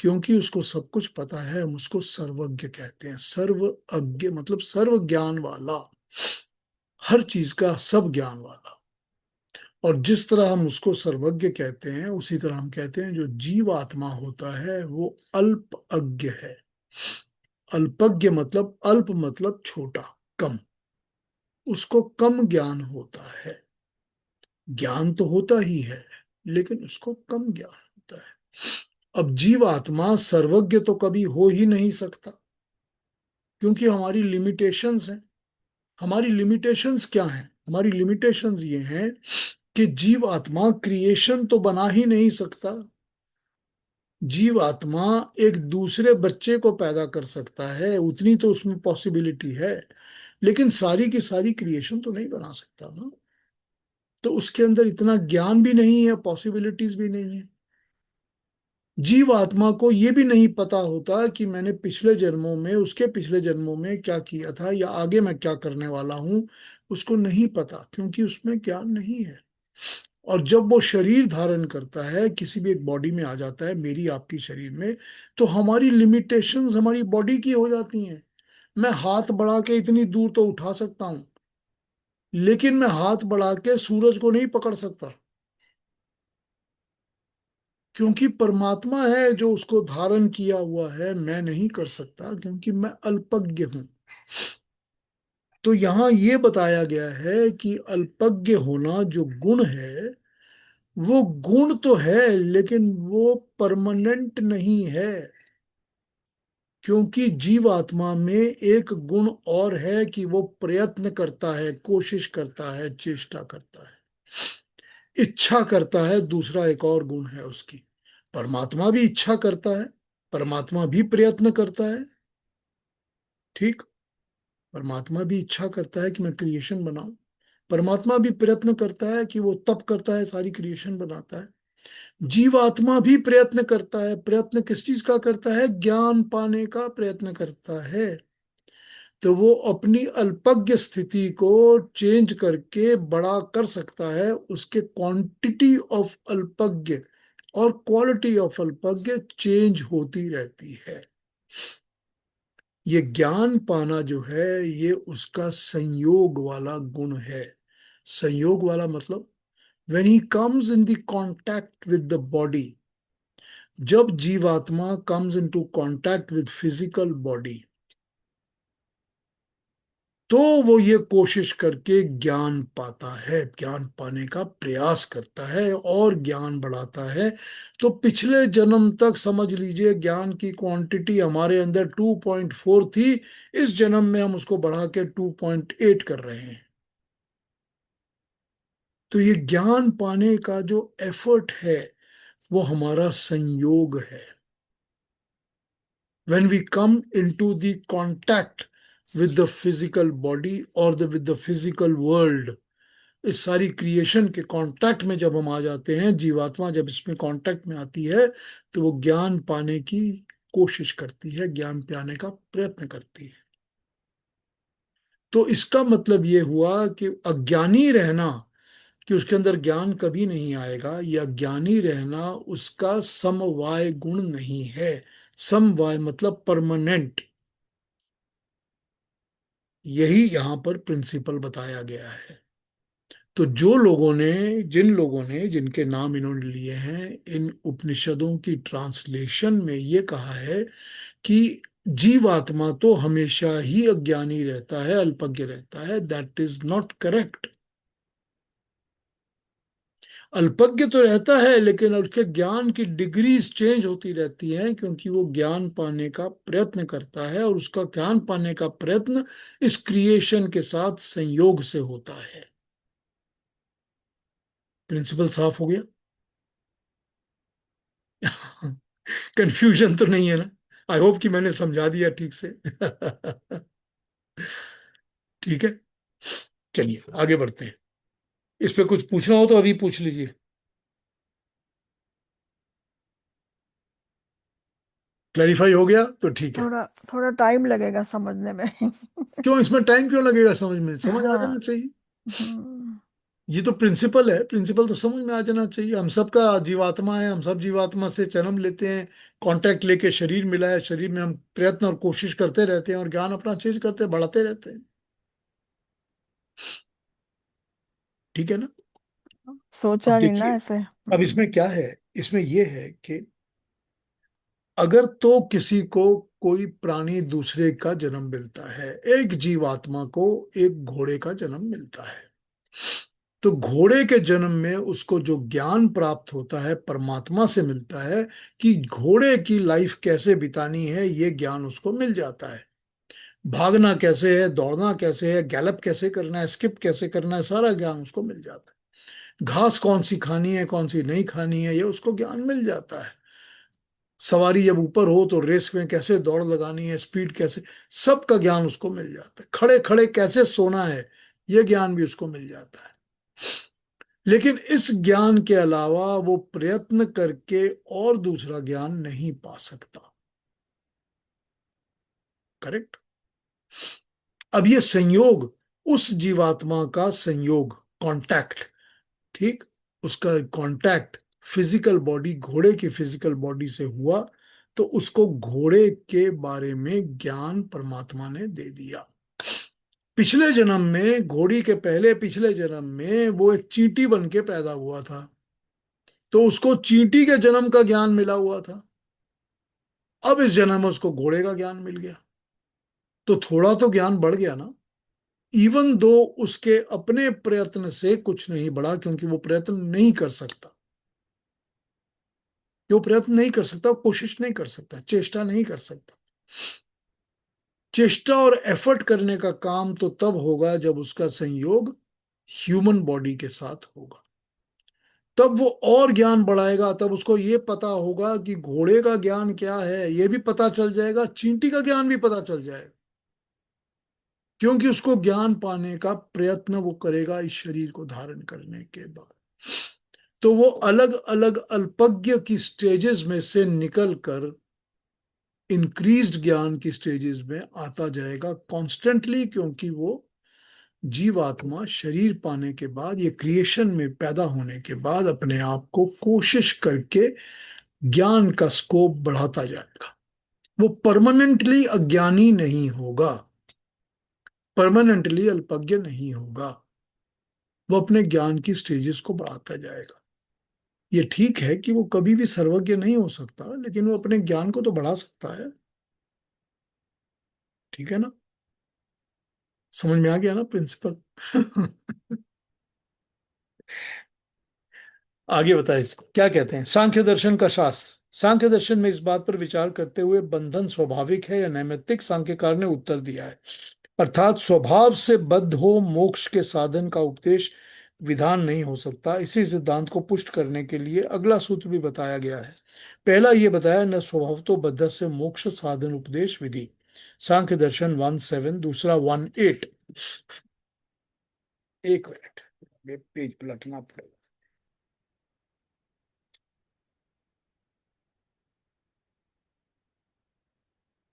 क्योंकि उसको सब कुछ पता है, हम उसको सर्वज्ञ कहते हैं। सर्वज्ञ मतलब सर्व ज्ञान वाला, हर चीज का सब ज्ञान वाला। और जिस तरह हम उसको सर्वज्ञ कहते हैं, उसी तरह हम कहते हैं जो जीव आत्मा होता है वो अल्प अज्ञ है। अल्पज्ञ मतलब अल्प मतलब छोटा, कम। उसको कम ज्ञान होता है। ज्ञान तो होता ही है लेकिन उसको कम ज्ञान होता है। अब जीव आत्मा सर्वज्ञ तो कभी हो ही नहीं सकता, क्योंकि हमारी लिमिटेशंस हैं। हमारी लिमिटेशंस क्या हैं? हमारी लिमिटेशंस ये हैं कि जीव आत्मा क्रिएशन तो बना ही नहीं सकता। जीव आत्मा एक दूसरे बच्चे को पैदा कर सकता है, उतनी तो उसमें पॉसिबिलिटी है, लेकिन सारी की सारी क्रिएशन तो नहीं बना सकता ना। तो उसके अंदर इतना ज्ञान भी नहीं है, पॉसिबिलिटीज भी नहीं है। जीव आत्मा को ये भी नहीं पता होता कि मैंने पिछले जन्मों में, उसके पिछले जन्मों में क्या किया था या आगे मैं क्या करने वाला हूं, उसको नहीं पता, क्योंकि उसमें ज्ञान नहीं है। और जब वो शरीर धारण करता है, किसी भी एक बॉडी में आ जाता है, मेरी आपकी शरीर में, तो हमारी लिमिटेशंस हमारी बॉडी की हो जाती हैं। मैं हाथ बढ़ा के इतनी दूर तो उठा सकता हूं, लेकिन मैं हाथ बढ़ा के सूरज को नहीं पकड़ सकता, क्योंकि परमात्मा है जो उसको धारण किया हुआ है, मैं नहीं कर सकता क्योंकि मैं अल्पज्ञ हूं। तो यहां ये बताया गया है कि अल्पज्ञ होना जो गुण है, वो गुण तो है लेकिन वो परमानेंट नहीं है। क्योंकि जीवात्मा में एक गुण और है कि वो प्रयत्न करता है, कोशिश करता है, चेष्टा करता है, इच्छा करता है। दूसरा एक और गुण है उसकी। परमात्मा भी इच्छा करता है, परमात्मा भी प्रयत्न करता है। ठीक। परमात्मा भी इच्छा करता है कि मैं क्रिएशन बनाऊं। परमात्मा भी प्रयत्न करता है कि वो तप करता है, सारी क्रिएशन बनाता है। जीवात्मा भी प्रयत्न करता है। प्रयत्न किस चीज का करता है? ज्ञान पाने का प्रयत्न करता है। तो वो अपनी अल्पज्ञ स्थिति को चेंज करके बड़ा कर सकता है। उसके क्वांटिटी ऑफ अल्पज्ञ और क्वालिटी ऑफ अल्पज्ञ चेंज होती रहती है। ये ज्ञान पाना जो है, ये उसका संयोग वाला गुण है। संयोग वाला मतलब when he comes in the contact with the body, जब जीवात्मा comes into contact with physical body, तो वो ये कोशिश करके ज्ञान पाता है, ज्ञान पाने का प्रयास करता है और ज्ञान बढ़ाता है। तो पिछले जन्म तक समझ लीजिए ज्ञान की क्वांटिटी हमारे अंदर 2.4 थी। इस जन्म में हम उसको बढ़ा के 2.8 कर रहे हैं। तो ये ज्ञान पाने का जो एफर्ट है, वो हमारा संयोग है। when we come into the contact with the physical body or with the physical world, इस सारी क्रिएशन के कांटेक्ट में जब हम आ जाते हैं, जीवात्मा जब इसमें कांटेक्ट में आती है, तो वो ज्ञान पाने की कोशिश करती है, ज्ञान पाने का प्रयत्न करती है। तो इसका मतलब ये हुआ कि अज्ञानी रहना, कि उसके अंदर ज्ञान कभी नहीं आएगा, या ज्ञानी रहना उसका समवाय गुण नहीं है। समवाय मतलब परमानेंट। यही यहां पर प्रिंसिपल बताया गया है। तो जो लोगों ने, जिन लोगों ने, जिनके नाम इन्होंने लिए हैं, इन उपनिषदों की ट्रांसलेशन में ये कहा है कि जीवात्मा तो हमेशा ही अज्ञानी रहता है, अल्पज्ञ रहता है। That is not correct. अल्पज्ञ तो रहता है लेकिन उसके ज्ञान की डिग्रीज चेंज होती रहती हैं, क्योंकि वो ज्ञान पाने का प्रयत्न करता है और उसका ज्ञान पाने का प्रयत्न इस क्रिएशन के साथ संयोग से होता है। प्रिंसिपल साफ हो गया? कंफ्यूजन तो नहीं है ना? आई होप कि मैंने समझा दिया ठीक से। ठीक है, चलिए आगे बढ़ते हैं। इस पे कुछ पूछना हो तो अभी पूछ लीजिए। क्लैरिफाई हो गया तो ठीक है। थोड़ा थोड़ा टाइम लगेगा समझने में। क्यों, इसमें टाइम क्यों लगेगा? समझ में, समझ आ हाँ। जाना चाहिए। हम्म, ये तो प्रिंसिपल है, प्रिंसिपल तो समझ में आ जाना चाहिए। हम सबका जीवात्मा है, हम सब जीवात्मा से जन्म लेते हैं, कांटेक्ट लेके शरीर मिला है, शरीर में हम प्रयत्न और कोशिश करते रहते हैं और ज्ञान अपना चेंज करते हैं, बढ़ाते रहते हैं। ठीक है ना? अब सोचा नहीं ना देखिए, ऐसे। अब इसमें क्या है, इसमें यह है कि अगर तो किसी को कोई प्राणी दूसरे का जन्म मिलता है, एक जीवात्मा को एक घोड़े का जन्म मिलता है, तो घोड़े के जन्म में उसको जो ज्ञान प्राप्त होता है परमात्मा से मिलता है, कि घोड़े की लाइफ कैसे बितानी है, ये ज्ञान उसको मिल जाता है। भागना कैसे है, दौड़ना कैसे है, गैलप कैसे करना है, स्किप कैसे करना है, सारा ज्ञान उसको मिल जाता है। घास कौन सी खानी है, कौन सी नहीं खानी है, ये उसको ज्ञान मिल जाता है। सवारी जब ऊपर हो तो रेस में कैसे दौड़ लगानी है, स्पीड कैसे, सबका ज्ञान उसको मिल जाता है। खड़े खड़े कैसे सोना है, ये ज्ञान भी उसको मिल जाता है। लेकिन इस ज्ञान के अलावा वो प्रयत्न करके और दूसरा ज्ञान नहीं पा सकता। करेक्ट? अब ये संयोग, उस जीवात्मा का संयोग, कांटेक्ट, ठीक, उसका कांटेक्ट फिजिकल बॉडी, घोड़े की फिजिकल बॉडी से हुआ, तो उसको घोड़े के बारे में ज्ञान परमात्मा ने दे दिया। पिछले जन्म में, घोड़ी के पहले पिछले जन्म में वो एक चींटी बन के पैदा हुआ था। तो उसको चींटी के जन्म का ज्ञान मिला हुआ था, अब इस जन्म में उसको घोड़े का ज्ञान मिल गया, तो थोड़ा तो ज्ञान बढ़ गया ना। इवन दो उसके अपने प्रयत्न से कुछ नहीं बढ़ा, क्योंकि वो प्रयत्न नहीं कर सकता, वो प्रयत्न नहीं कर सकता, कोशिश नहीं कर सकता, चेष्टा नहीं कर सकता। चेष्टा और एफर्ट करने का काम तो तब होगा जब उसका संयोग ह्यूमन बॉडी के साथ होगा, तब वो और ज्ञान बढ़ाएगा, तब उसको ये पता होगा कि घोड़े का ज्ञान क्या है, ये भी पता चल जाएगा, चींटी का ज्ञान भी पता चल जाएगा, क्योंकि उसको ज्ञान पाने का प्रयत्न वो करेगा इस शरीर को धारण करने के बाद। तो वो अलग अलग अल्पज्ञ की स्टेजेस में से निकल कर इंक्रीज्ड ज्ञान की स्टेजेस में आता जाएगा कॉन्स्टेंटली, क्योंकि वो जीवात्मा शरीर पाने के बाद, ये क्रिएशन में पैदा होने के बाद अपने आप को कोशिश करके ज्ञान का स्कोप बढ़ाता जाएगा। वो परमानेंटली अज्ञानी नहीं होगा, परमानेंटली अल्पज्ञ नहीं होगा, वो अपने ज्ञान की स्टेजेस को बढ़ाता जाएगा। ये ठीक है कि वो कभी भी सर्वज्ञ नहीं हो सकता, लेकिन वो अपने ज्ञान को तो बढ़ा सकता है। ठीक है ना, समझ में आ गया ना प्रिंसिपल? आगे बताए इसको क्या कहते हैं। सांख्य दर्शन का शास्त्र। सांख्य दर्शन में इस बात पर विचार करते हुए बंधन स्वाभाविक है या नैमित्तिक, सांख्यकार ने उत्तर दिया है, अर्थात स्वभाव से बद्ध हो मोक्ष के साधन का उपदेश विधान नहीं हो सकता। इसी सिद्धांत को पुष्ट करने के लिए अगला सूत्र भी बताया गया है। पहला ये बताया, न स्वभाव तो बद्ध से मोक्ष साधन उपदेश विधि, सांख्य दर्शन 1:7, दूसरा 1:8। एक मिनट, ये पेज पलटना पड़ेगा।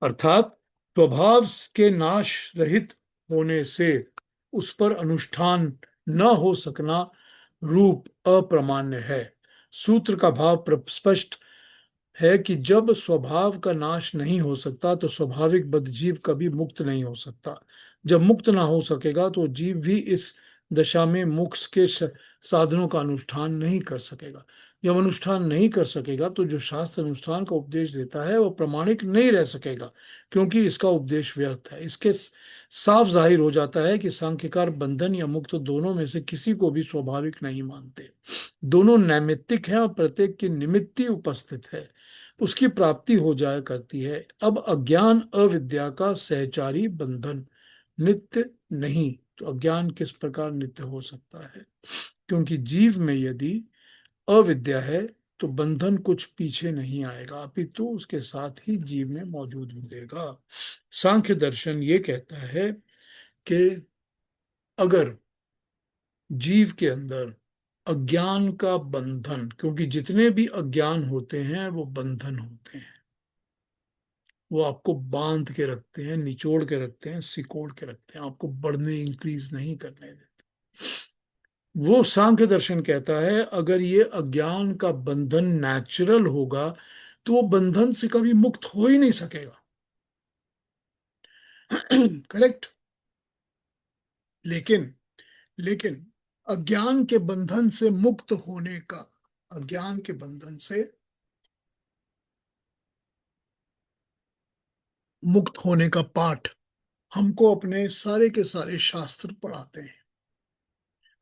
अर्थात स्वभाव के नाश रहित होने से उस पर अनुष्ठान न हो सकना रूप अप्रमाण्य है। सूत्र का भाव स्पष्ट है कि जब स्वभाव का नाश नहीं हो सकता तो स्वाभाविक बद्ध जीव कभी मुक्त नहीं हो सकता। जब मुक्त ना हो सकेगा तो जीव भी इस दशा में मोक्ष के साधनों का अनुष्ठान नहीं कर सकेगा। जब अनुष्ठान नहीं कर सकेगा तो जो शास्त्र अनुष्ठान का उपदेश देता है वह प्रामाणिक नहीं रह सकेगा, क्योंकि इसका उपदेश व्यर्थ है। इसके साफ जाहिर हो जाता है कि सांख्यकार बंधन या मुक्त दोनों में से किसी को भी स्वाभाविक नहीं मानते। दोनों नैमित्तिक हैं और प्रत्येक की निमित्ति उपस्थित है, उसकी प्राप्ति हो जाया करती है। अब अज्ञान अविद्या का सहचारी बंधन नित्य नहीं, तो अज्ञान किस प्रकार नित्य हो सकता है? क्योंकि जीव में यदि अविद्या है तो बंधन कुछ पीछे नहीं आएगा, अपितु उसके साथ ही जीव में मौजूद मिलेगा। सांख्य दर्शन ये कहता है कि अगर जीव के अंदर अज्ञान का बंधन, क्योंकि जितने भी अज्ञान होते हैं वो बंधन होते हैं, वो आपको बांध के रखते हैं, निचोड़ के रखते हैं, सिकोड़ के रखते हैं, आपको बढ़ने इंक्रीज नहीं करने देते। वो सांख्य दर्शन कहता है अगर ये अज्ञान का बंधन नेचुरल होगा तो वो बंधन से कभी मुक्त हो ही नहीं सकेगा। करेक्ट। लेकिन लेकिन अज्ञान के बंधन से मुक्त होने का, अज्ञान के बंधन से मुक्त होने का पाठ हमको अपने सारे के सारे शास्त्र पढ़ाते हैं।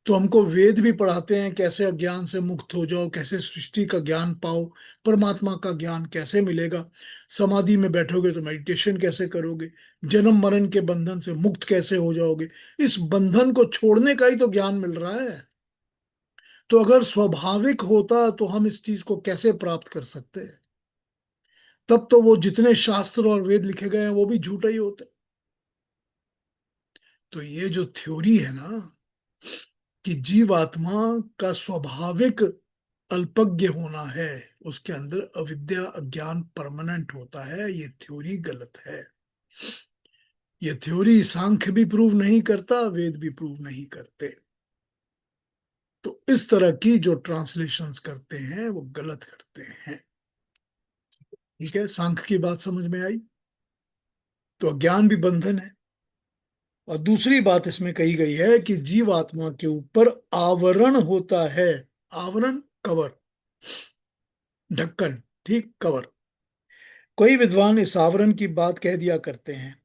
तो हमको वेद भी पढ़ाते हैं कैसे अज्ञान से मुक्त हो जाओ, कैसे सृष्टि का ज्ञान पाओ, परमात्मा का ज्ञान कैसे मिलेगा, समाधि में बैठोगे तो मेडिटेशन कैसे करोगे, जन्म मरण के बंधन से मुक्त कैसे हो जाओगे। इस बंधन को छोड़ने का ही तो ज्ञान मिल रहा है। तो अगर स्वाभाविक होता तो हम इस चीज को कैसे प्राप्त कर सकते हैं? तब तो वो जितने शास्त्र और वेद लिखे गए हैं वो भी झूठे ही होते। तो ये जो थ्योरी है ना कि जीवात्मा का स्वाभाविक अल्पज्ञ होना है, उसके अंदर अविद्या अज्ञान परमानेंट होता है, ये थ्योरी गलत है। ये थ्योरी सांख्य भी प्रूव नहीं करता, वेद भी प्रूव नहीं करते। तो इस तरह की जो ट्रांसलेशंस करते हैं वो गलत करते हैं। ठीक है, सांख्य की बात समझ में आई? तो अज्ञान भी बंधन है। और दूसरी बात इसमें कही गई है कि जीवात्मा के ऊपर आवरण होता है, आवरण, कवर। ढक्कन, ठीक, कवर। कोई विद्वान इस आवरण की बात कह दिया करते हैं।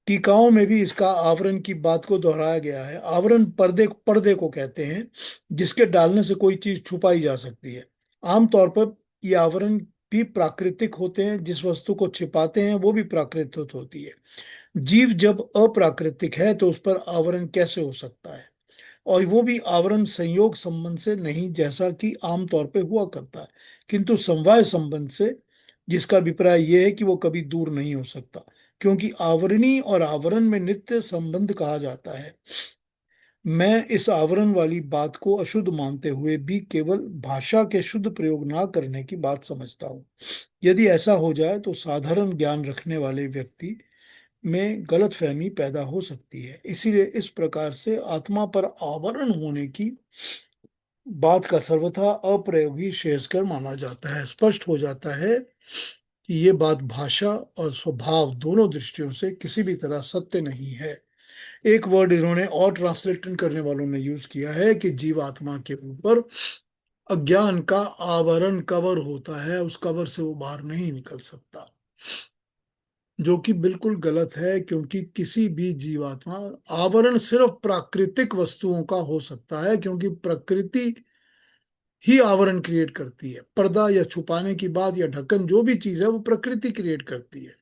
टीकाओं में भी इसका आवरण की बात को दोहराया गया है। आवरण पर्दे पर्दे को कहते हैं जिसके डालने से कोई चीज छुपाई जा सकती है। आमतौर पर ये आवरण भी प्राकृतिक होते हैं, जिस वस्तु को छिपाते हैं वो भी प्राकृतिक होती है। जीव जब अप्राकृतिक है तो उस पर आवरण कैसे हो सकता है, और वो भी आवरण संयोग संबंध से नहीं, जैसा कि आमतौर पे हुआ करता है, किंतु समवाय संबंध से, जिसका अभिप्राय यह है कि वो कभी दूर नहीं हो सकता, क्योंकि आवरणी और आवरण में नित्य संबंध कहा जाता है। मैं इस आवरण वाली बात को अशुद्ध मानते हुए भी केवल भाषा के शुद्ध प्रयोग ना करने की बात समझता हूँ। यदि ऐसा हो जाए तो साधारण ज्ञान रखने वाले व्यक्ति में गलतफहमी पैदा हो सकती है। इसीलिए इस प्रकार से आत्मा पर आवरण होने की बात का सर्वथा अप्रयोगी श्रेयस्कर माना जाता है। स्पष्ट हो जाता है कि ये बात भाषा और स्वभाव दोनों दृष्टियों से किसी भी तरह सत्य नहीं है। एक वर्ड इन्होंने और ट्रांसलेशन करने वालों ने यूज किया है कि जीवात्मा के ऊपर अज्ञान का आवरण, कवर होता है, उस कवर से वो बाहर नहीं निकल सकता, जो कि बिल्कुल गलत है, क्योंकि किसी भी जीवात्मा, आवरण सिर्फ प्राकृतिक वस्तुओं का हो सकता है, क्योंकि प्रकृति ही आवरण क्रिएट करती है। पर्दा या छुपाने की बात या ढक्कन, जो भी चीज है वो प्रकृति क्रिएट करती है।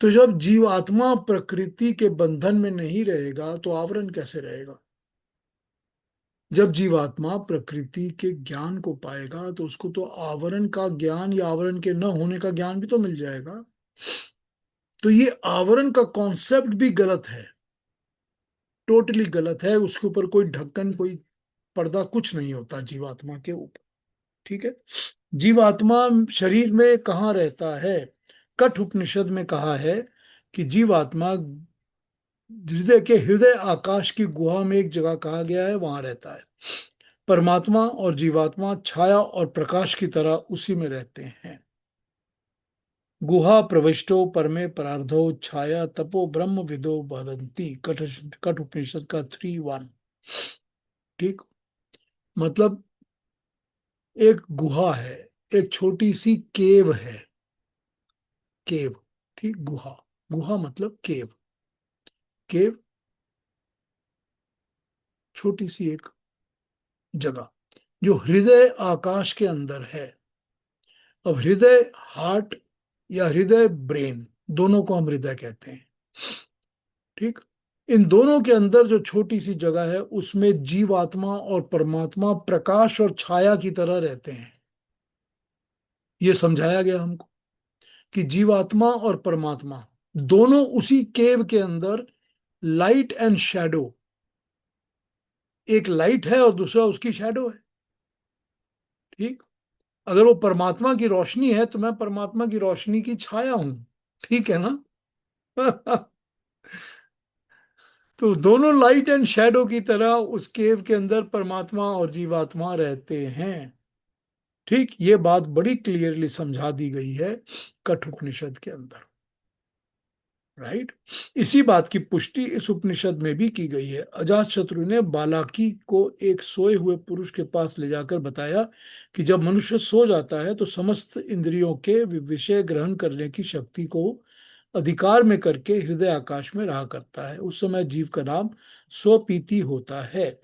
तो जब जीवात्मा प्रकृति के बंधन में नहीं रहेगा तो आवरण कैसे रहेगा? जब जीवात्मा प्रकृति के ज्ञान को पाएगा तो उसको तो आवरण का ज्ञान या आवरण के न होने का ज्ञान भी तो मिल जाएगा। तो ये आवरण का कॉन्सेप्ट भी गलत है, टोटली गलत है। उसके ऊपर कोई ढक्कन, कोई पर्दा, कुछ नहीं होता जीवात्मा के ऊपर, ठीक है। जीवात्मा शरीर में कहाँ रहता है? कठ उपनिषद में कहा है कि जीवात्मा हृदय के हृदय आकाश की गुहा में, एक जगह कहा गया है, वहां रहता है। परमात्मा और जीवात्मा छाया और प्रकाश की तरह उसी में रहते हैं। गुहा प्रविष्टो परमे परार्धो छाया तपो ब्रह्म विदो वदंती, कठ कठ उपनिषद का 3:1, ठीक। मतलब एक गुहा है, एक छोटी सी केव है, केव, ठीक। गुहा, गुहा मतलब केव, केव छोटी सी एक जगह जो हृदय आकाश के अंदर है। अब हृदय, हार्ट या हृदय ब्रेन, दोनों को हम हृदय कहते हैं, ठीक। इन दोनों के अंदर जो छोटी सी जगह है उसमें जीवात्मा और परमात्मा प्रकाश और छाया की तरह रहते हैं। ये समझाया गया हमको कि जीवात्मा और परमात्मा दोनों उसी केव के अंदर, लाइट एंड शैडो, एक लाइट है और दूसरा उसकी शैडो है, ठीक। अगर वो परमात्मा की रोशनी है तो मैं परमात्मा की रोशनी की छाया हूं, ठीक है ना? तो दोनों लाइट एंड शैडो की तरह उस केव के अंदर परमात्मा और जीवात्मा रहते हैं, ठीक। ये बात बड़ी क्लियरली समझा दी गई है कठोपनिषद के अंदर, राइट। इसी बात की पुष्टि इस उपनिषद में भी की गई है। अजातशत्रु ने बालाकी को एक सोए हुए पुरुष के पास ले जाकर बताया कि जब मनुष्य सो जाता है तो समस्त इंद्रियों के विषय ग्रहण करने की शक्ति को अधिकार में करके हृदय आकाश में रहा करता है। उस समय जीव का नाम स्वपीति होता है।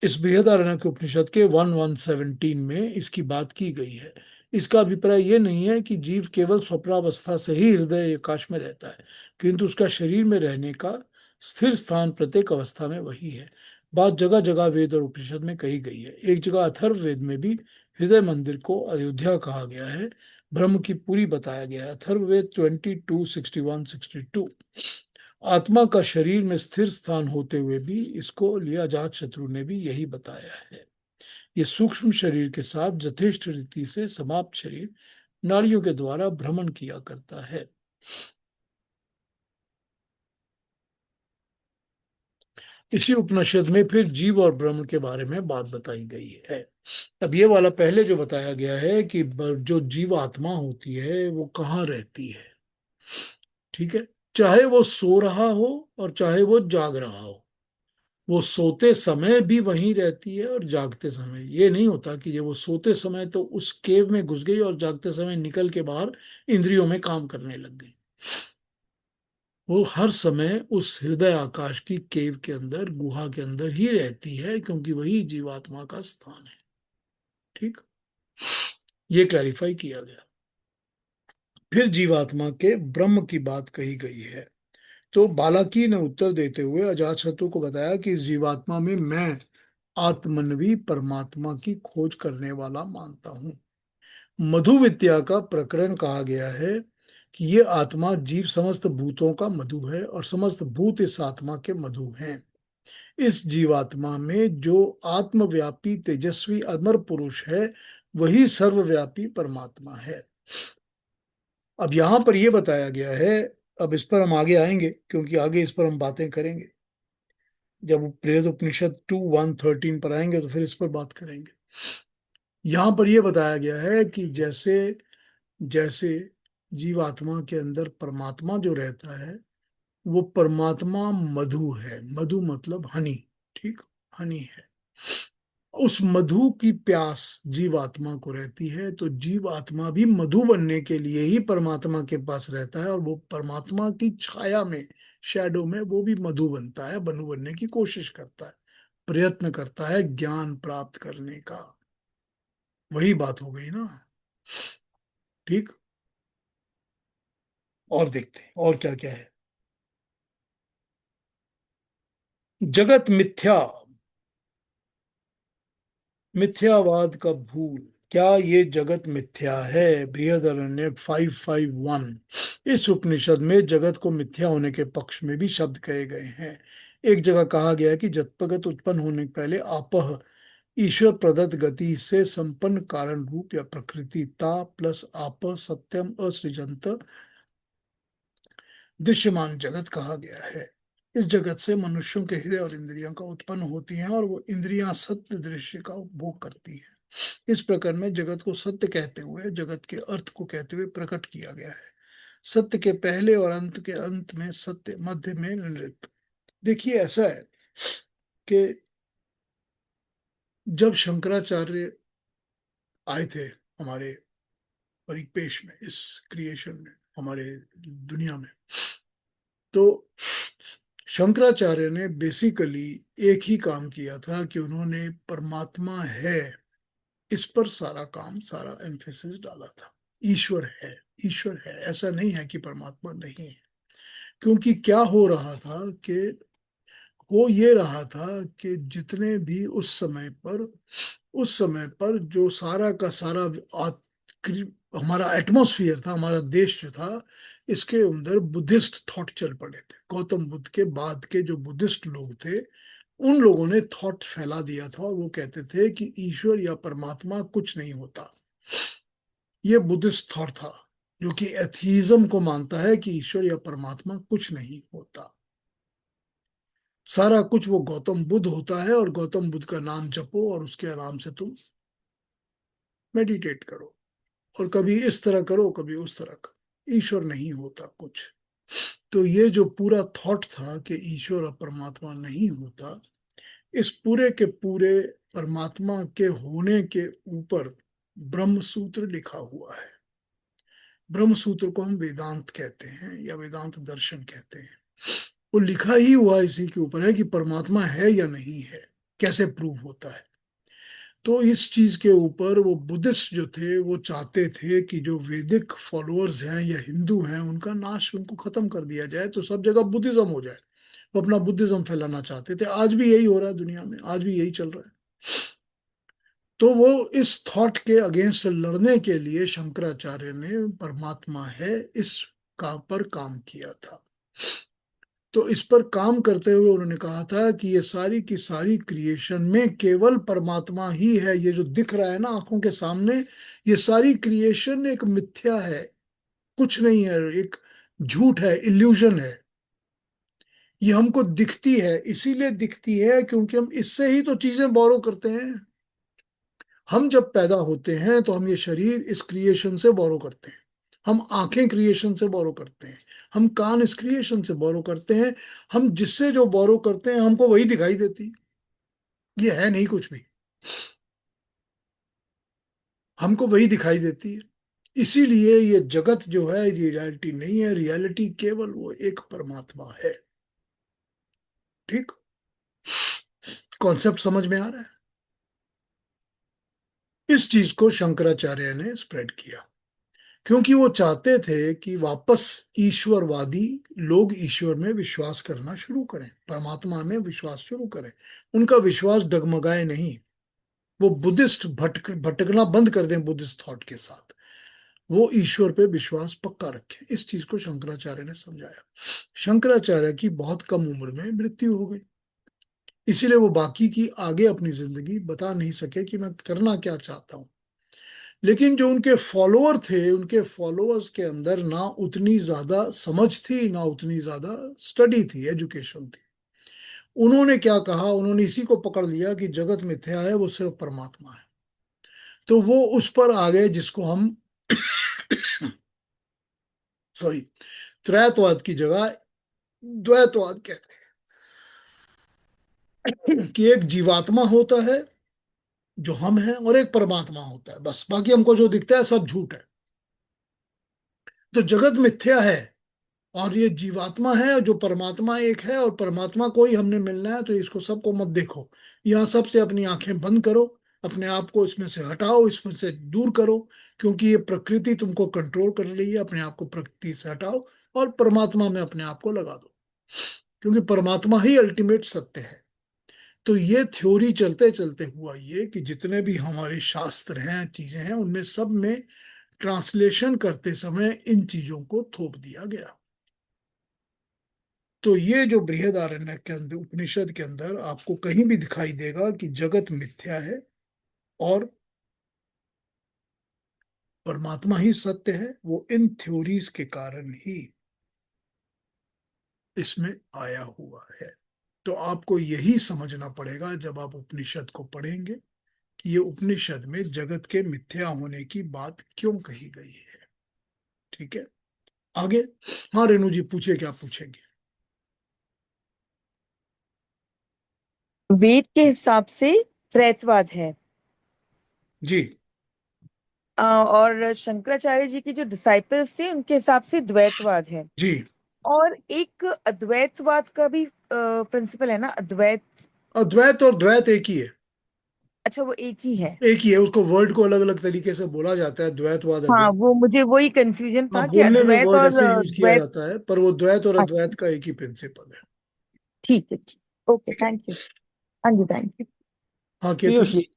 इस बृहदारण्यक उपनिषद के 1:117 में इसकी बात की गई है। इसका अभिप्राय यह नहीं है कि जीव केवल स्वप्नावस्था से ही हृदय आकाश में रहता है, किंतु उसका शरीर में रहने का स्थिर स्थान प्रत्येक अवस्था में वही है। बात जगह जगह वेद और उपनिषद में कही गई है। एक जगह अथर्व वेद में भी हृदय मंदिर को अयोध्या कहा गया है, ब्रह्म की पुरी बताया गया है। अथर्ववेद 22:61-62। आत्मा का शरीर में स्थिर स्थान होते हुए भी इसको लिए अजातशत्रु ने भी यही बताया है। ये सूक्ष्म शरीर के साथ यथेष्ट रीति से समाप्त शरीर नाड़ियों के द्वारा भ्रमण किया करता है। इसी उपनिषद में फिर जीव और ब्रह्म के बारे में बात बताई गई है। अब ये वाला पहले जो बताया गया है कि जो जीव आत्मा होती है वो कहाँ रहती है, ठीक है। चाहे वो सो रहा हो और चाहे वो जाग रहा हो, वो सोते समय भी वहीं रहती है और जागते समय। ये नहीं होता कि ये वो सोते समय तो उस केव में घुस गई और जागते समय निकल के बाहर इंद्रियों में काम करने लग गई। वो हर समय उस हृदय आकाश की केव के अंदर, गुहा के अंदर ही रहती है, क्योंकि वही जीवात्मा का स्थान है। ठीक, ये क्लैरिफाई किया गया। फिर जीवात्मा के ब्रह्म की बात कही गई है। तो बालाकी ने उत्तर देते हुए अजातशत्रु को बताया कि इस जीवात्मा में मैं आत्मन्वी परमात्मा की खोज करने वाला मानता हूं। मधु विद्या का प्रकरण कहा गया है कि ये आत्मा जीव समस्त भूतों का मधु है और समस्त भूत इस आत्मा के मधु हैं। इस जीवात्मा में जो आत्मव्यापी तेजस्वी अमर पुरुष है, वही सर्वव्यापी परमात्मा है। अब यहां पर यह बताया गया है, अब इस पर हम आगे आएंगे, क्योंकि आगे इस पर हम बातें करेंगे। जब बृहद उपनिषद 2:1-13 पर आएंगे तो फिर इस पर बात करेंगे। यहां पर यह बताया गया है कि जैसे जैसे जीवात्मा के अंदर परमात्मा जो रहता है, वो परमात्मा मधु है। मधु मतलब हनी। ठीक, हनी है। उस मधु की प्यास जीवात्मा को रहती है, तो जीवात्मा भी मधु बनने के लिए ही परमात्मा के पास रहता है, और वो परमात्मा की छाया में, शैडो में, वो भी मधु बनता है, मधु बनने की कोशिश करता है, प्रयत्न करता है ज्ञान प्राप्त करने का। वही बात हो गई ना। ठीक, और देखते हैं और क्या क्या है। जगत मिथ्या, मिथ्यावाद का भूल। क्या ये जगत मिथ्या है? बृहदारण्यक 5:5-1। इस उपनिषद में जगत को मिथ्या होने के पक्ष में भी शब्द कहे गए हैं। एक जगह कहा गया है कि जगत उत्पन्न होने के पहले आपह, ईश्वर प्रदत्त गति से संपन्न कारण रूप या प्रकृति ता प्लस आप सत्यम असृजंत दृश्यमान जगत कहा गया है। इस जगत से मनुष्यों के हृदय और इंद्रियों का उत्पन्न होती हैं, और वो इंद्रियां सत्य दृश्य का उपभोग करती हैं। इस प्रकार में जगत को सत्य कहते हुए, जगत के अर्थ को कहते हुए प्रकट किया गया है। सत्य के पहले और अंत के अंत में सत्य, मध्य में नृत्य। देखिए, ऐसा है कि जब शंकराचार्य आए थे हमारे परिपेश में, इस क्रिएशन में, हमारे दुनिया में, तो शंकराचार्य ने बेसिकली एक ही काम किया था कि उन्होंने परमात्मा है, इस पर सारा काम, सारा एम्फेसिस डाला था। ईश्वर है, ईश्वर है, ऐसा नहीं है कि परमात्मा नहीं है। क्योंकि क्या हो रहा था कि हो ये रहा था कि जितने भी उस समय पर जो सारा का सारा हमारा एटमॉस्फेयर था, हमारा देश जो था, इसके अंदर बुद्धिस्ट थॉट चल पड़े थे। गौतम बुद्ध के बाद के जो बुद्धिस्ट लोग थे, उन लोगों ने थॉट फैला दिया था, और वो कहते थे कि ईश्वर या परमात्मा कुछ नहीं होता। ये बुद्धिस्ट थॉट था, जो कि एथीज्म को मानता है कि ईश्वर या परमात्मा कुछ नहीं होता। सारा कुछ वो गौतम बुद्ध होता है, और गौतम बुद्ध का नाम जपो और उसके आराम से तुम मेडिटेट करो, और कभी इस तरह करो, कभी उस तरह करो। ईश्वर नहीं होता कुछ। तो ये जो पूरा थॉट था कि ईश्वर और परमात्मा नहीं होता, इस पूरे के पूरे परमात्मा के होने के ऊपर ब्रह्म सूत्र लिखा हुआ है। ब्रह्म सूत्र को हम वेदांत कहते हैं, या वेदांत दर्शन कहते हैं। वो लिखा ही हुआ इसी के ऊपर है कि परमात्मा है या नहीं है, कैसे प्रूव होता है। तो इस चीज के ऊपर वो बुद्धिस्ट जो थे, वो चाहते थे कि जो वैदिक फॉलोअर्स हैं या हिंदू हैं, उनका नाश, उनको खत्म कर दिया जाए, तो सब जगह बुद्धिज्म हो जाए। वो अपना बुद्धिज्म फैलाना चाहते थे। आज भी यही हो रहा है दुनिया में, आज भी यही चल रहा है। तो वो इस थॉट के अगेंस्ट लड़ने के लिए शंकराचार्य ने परमात्मा है इस पर काम किया था। तो इस पर काम करते हुए उन्होंने कहा था कि ये सारी की सारी क्रिएशन में केवल परमात्मा ही है। ये जो दिख रहा है ना आंखों के सामने, ये सारी क्रिएशन एक मिथ्या है, कुछ नहीं है, एक झूठ है, इल्यूजन है। ये हमको दिखती है, इसीलिए दिखती है क्योंकि हम इससे ही तो चीजें बोरो करते हैं। हम जब पैदा होते हैं तो हम ये शरीर इस क्रिएशन से बोरो करते हैं, हम आंखें क्रिएशन से बोरो करते हैं, हम कान इस क्रिएशन से बोरो करते हैं। हम जिससे जो बोरो करते हैं हमको वही दिखाई देती है। ये है नहीं कुछ भी, हमको वही दिखाई देती है। इसीलिए ये जगत जो है ये रियलिटी नहीं है, रियलिटी केवल वो एक परमात्मा है। ठीक, कॉन्सेप्ट समझ में आ रहा है? इस चीज को शंकराचार्य ने स्प्रेड किया, क्योंकि वो चाहते थे कि वापस ईश्वरवादी लोग ईश्वर में विश्वास करना शुरू करें, परमात्मा में विश्वास शुरू करें, उनका विश्वास डगमगाए नहीं। वो बुद्धिस्ट भटकना बंद कर दें बुद्धिस्ट थॉट के साथ, वो ईश्वर पे विश्वास पक्का रखें। इस चीज को शंकराचार्य ने समझाया। शंकराचार्य की बहुत कम उम्र में मृत्यु हो गई, इसीलिए वो बाकी की आगे अपनी जिंदगी बता नहीं सके कि मैं करना क्या चाहता हूँ। लेकिन जो उनके फॉलोअर थे, उनके फॉलोअर्स के अंदर ना उतनी ज्यादा समझ थी, ना उतनी ज्यादा स्टडी थी, एजुकेशन थी। उन्होंने क्या कहा, उन्होंने इसी को पकड़ लिया कि जगत मिथ्या है, वो सिर्फ परमात्मा है। तो वो उस पर आ गए जिसको हम सॉरी, त्रैतवाद की जगह द्वैतवाद कहते हैं, कि एक जीवात्मा होता है जो हम हैं, और एक परमात्मा होता है, बस बाकी हमको जो दिखता है सब झूठ है। तो जगत मिथ्या है और ये जीवात्मा है, जो परमात्मा एक है, और परमात्मा को ही हमने मिलना है। तो इसको सबको मत देखो, यहाँ सबसे अपनी आंखें बंद करो, अपने आप को इसमें से हटाओ, इसमें से दूर करो, क्योंकि ये प्रकृति तुमको कंट्रोल कर रही है। अपने आप को प्रकृति से हटाओ और परमात्मा में अपने आप को लगा दो, क्योंकि परमात्मा ही अल्टीमेट सत्य है। तो ये थ्योरी चलते चलते हुआ ये कि जितने भी हमारे शास्त्र हैं, चीजें हैं, उनमें सब में ट्रांसलेशन करते समय इन चीजों को थोप दिया गया। तो ये जो बृहदारण्यक के अंदर, उपनिषद के अंदर आपको कहीं भी दिखाई देगा कि जगत मिथ्या है और परमात्मा ही सत्य है, वो इन थ्योरीज के कारण ही इसमें आया हुआ है। तो आपको यही समझना पड़ेगा जब आप उपनिषद को पढ़ेंगे कि ये उपनिषद में जगत के मिथ्या होने की बात क्यों कही गई है। ठीक है, आगे। हाँ रेणु जी, पूछिए, क्या पूछेंगे? वेद के हिसाब से त्रैतवाद है। जी और शंकराचार्य जी के जो डिसाइपल्स थे उनके हिसाब से द्वैतवाद है। जी। और एक अद्वैतवाद का भी प्रिंसिपल है ना, अद्वैत। अद्वैत और द्वैत एक ही है, अच्छा, वो एक ही है। एक ही है। उसको वर्ड को अलग अलग तरीके से बोला जाता है, द्वैतवाद, हाँ, अद्वैत। वो मुझे वही कंफ्यूजन हाँ, था कि बोलने में अद्वैत वर्ड और ऐसे यूज किया द्वैत। जाता है, पर वो द्वैत और अच्छा, अद्वैत का एक ही प्रिंसिपल है। ठीक है, ठीक। ओके, ठीक है। Thank you. हाँ जी, थैंक यू। हाँ केतु पीयूष जी। जी,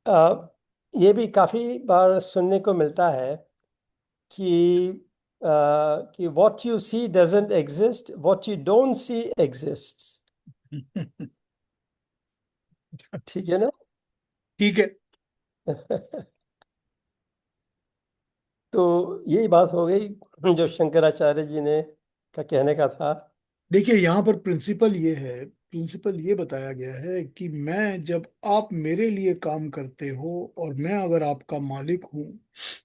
अ, ये भी काफी बार सुनने को मिलता है कि what you see doesn't exist, what you don't see exists। ठीक है ना? ठीक है। तो यही बात हो गई जो शंकराचार्य जी ने का कहने का था। देखिए, यहाँ पर प्रिंसिपल ये है, प्रिंसिपल ये बताया गया है कि मैं, जब आप मेरे लिए काम करते हो और मैं अगर आपका मालिक हूँ,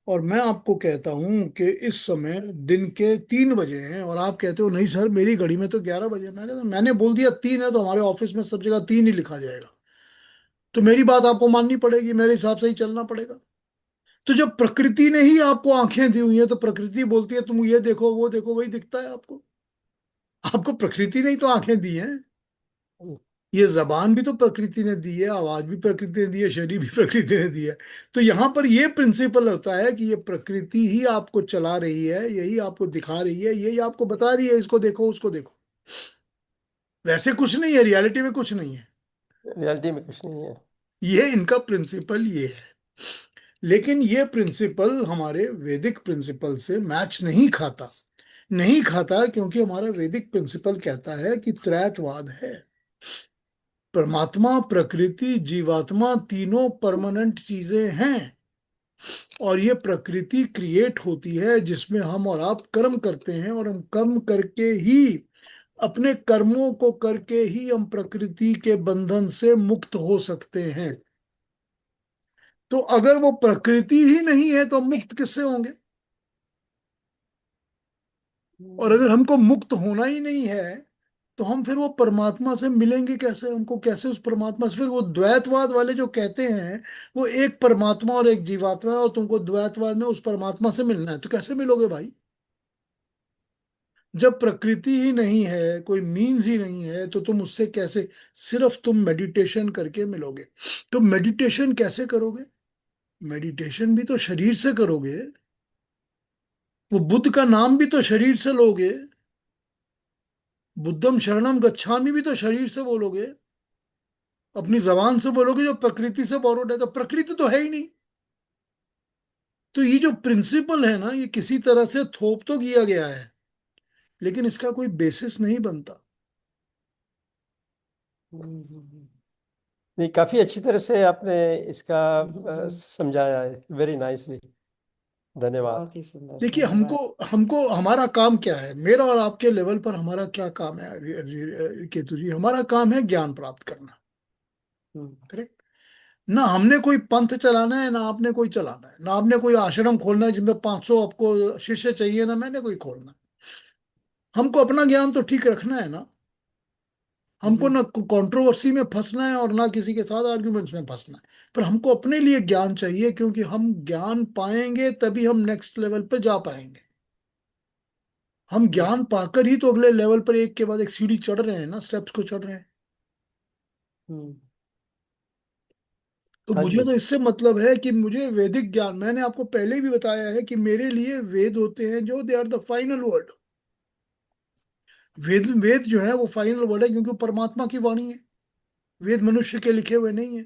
और मैं आपको कहता हूँ कि इस समय दिन के 3 बजे हैं, और आप कहते हो नहीं सर मेरी घड़ी में तो 11 बजे। मैंने बोल दिया 3 है, तो हमारे ऑफिस में सब जगह 3 ही लिखा जाएगा। तो मेरी बात आपको माननी पड़ेगी, मेरे हिसाब से ही चलना पड़ेगा। तो जब प्रकृति ने ही आपको आंखें दी हुई है, तो प्रकृति बोलती है तुम ये देखो वो देखो, वही दिखता है आपको। आपको प्रकृति ने ही तो आंखें दी हैं। ये जबान भी तो प्रकृति ने दी है, आवाज भी प्रकृति ने दी है, शरीर भी प्रकृति ने दी है। तो यहाँ पर ये प्रिंसिपल होता है कि ये प्रकृति ही आपको चला रही है, यही आपको दिखा रही है, यही आपको बता रही है इसको देखो उसको देखो। वैसे कुछ नहीं है, रियलिटी में कुछ नहीं है। रियलिटी में कुछ नहीं है। ये इनका प्रिंसिपल ये है। लेकिन ये प्रिंसिपल हमारे वैदिक प्रिंसिपल से मैच नहीं खाता, नहीं खाता, क्योंकि हमारा वैदिक प्रिंसिपल कहता है कि त्रैतवाद है। परमात्मा, प्रकृति, जीवात्मा, तीनों परमानेंट चीजें हैं, और ये प्रकृति क्रिएट होती है जिसमें हम और आप कर्म करते हैं, और हम कर्म करके ही, अपने कर्मों को करके ही हम प्रकृति के बंधन से मुक्त हो सकते हैं। तो अगर वो प्रकृति ही नहीं है तो हम मुक्त किससे होंगे? और अगर हमको मुक्त होना ही नहीं है तो हम फिर वो परमात्मा से मिलेंगे कैसे, हमको कैसे उस परमात्मा से, फिर वो द्वैतवाद वाले जो कहते हैं वो एक परमात्मा और एक जीवात्मा है और तुमको द्वैतवाद में उस परमात्मा से मिलना है, तो कैसे मिलोगे भाई? जब प्रकृति ही नहीं है, कोई मीन्स ही नहीं है, तो तुम उससे कैसे? सिर्फ तुम मेडिटेशन करके मिलोगे। तो मेडिटेशन कैसे करोगे? मेडिटेशन भी तो शरीर से करोगे। वो बुद्ध का नाम भी तो शरीर से लोगे। बुद्धम शरणम गच्छामि भी तो शरीर से बोलोगे, अपनी जबान से बोलोगे, जो प्रकृति से बोरोड है। तो प्रकृति तो है ही नहीं। तो ये जो प्रिंसिपल है ना, ये किसी तरह से थोप तो किया गया है, लेकिन इसका कोई बेसिस नहीं बनता। नहीं, काफी अच्छी तरह से आपने इसका समझाया है, वेरी नाइसली। धन्यवाद। बहुत ही सुंदर, देखिए, हमको धन्यवाद। हमको हमारा काम क्या है, मेरा और आपके लेवल पर हमारा क्या काम है केतु जी? हमारा काम है ज्ञान प्राप्त करना। हम्म, करेक्ट। ना हमने कोई पंथ चलाना है, ना आपने कोई चलाना है, ना आपने कोई आश्रम खोलना है जिसमें 500 आपको शिष्य चाहिए, ना मैंने कोई खोलना है। हमको अपना ज्ञान तो ठीक रखना है ना। हमको जी ना कंट्रोवर्सी में फंसना है और ना किसी के साथ आर्ग्यूमेंट्स में फंसना है। पर हमको अपने लिए ज्ञान चाहिए, क्योंकि हम ज्ञान पाएंगे तभी हम नेक्स्ट लेवल पर जा पाएंगे। हम ज्ञान पाकर ही तो अगले लेवल पर एक के बाद एक सीढ़ी चढ़ रहे हैं ना, स्टेप्स को चढ़ रहे हैं। हम्म, तो हाँ मुझे जी। तो इससे मतलब है कि मुझे वैदिक ज्ञान, मैंने आपको पहले भी बताया है कि मेरे लिए वेद होते हैं जो they are the final word. Veda Veda जो है वो फाइनल वर्ड है, क्योंकि वो परमात्मा की वाणी है। वेद मनुष्य के लिखे हुए नहीं है,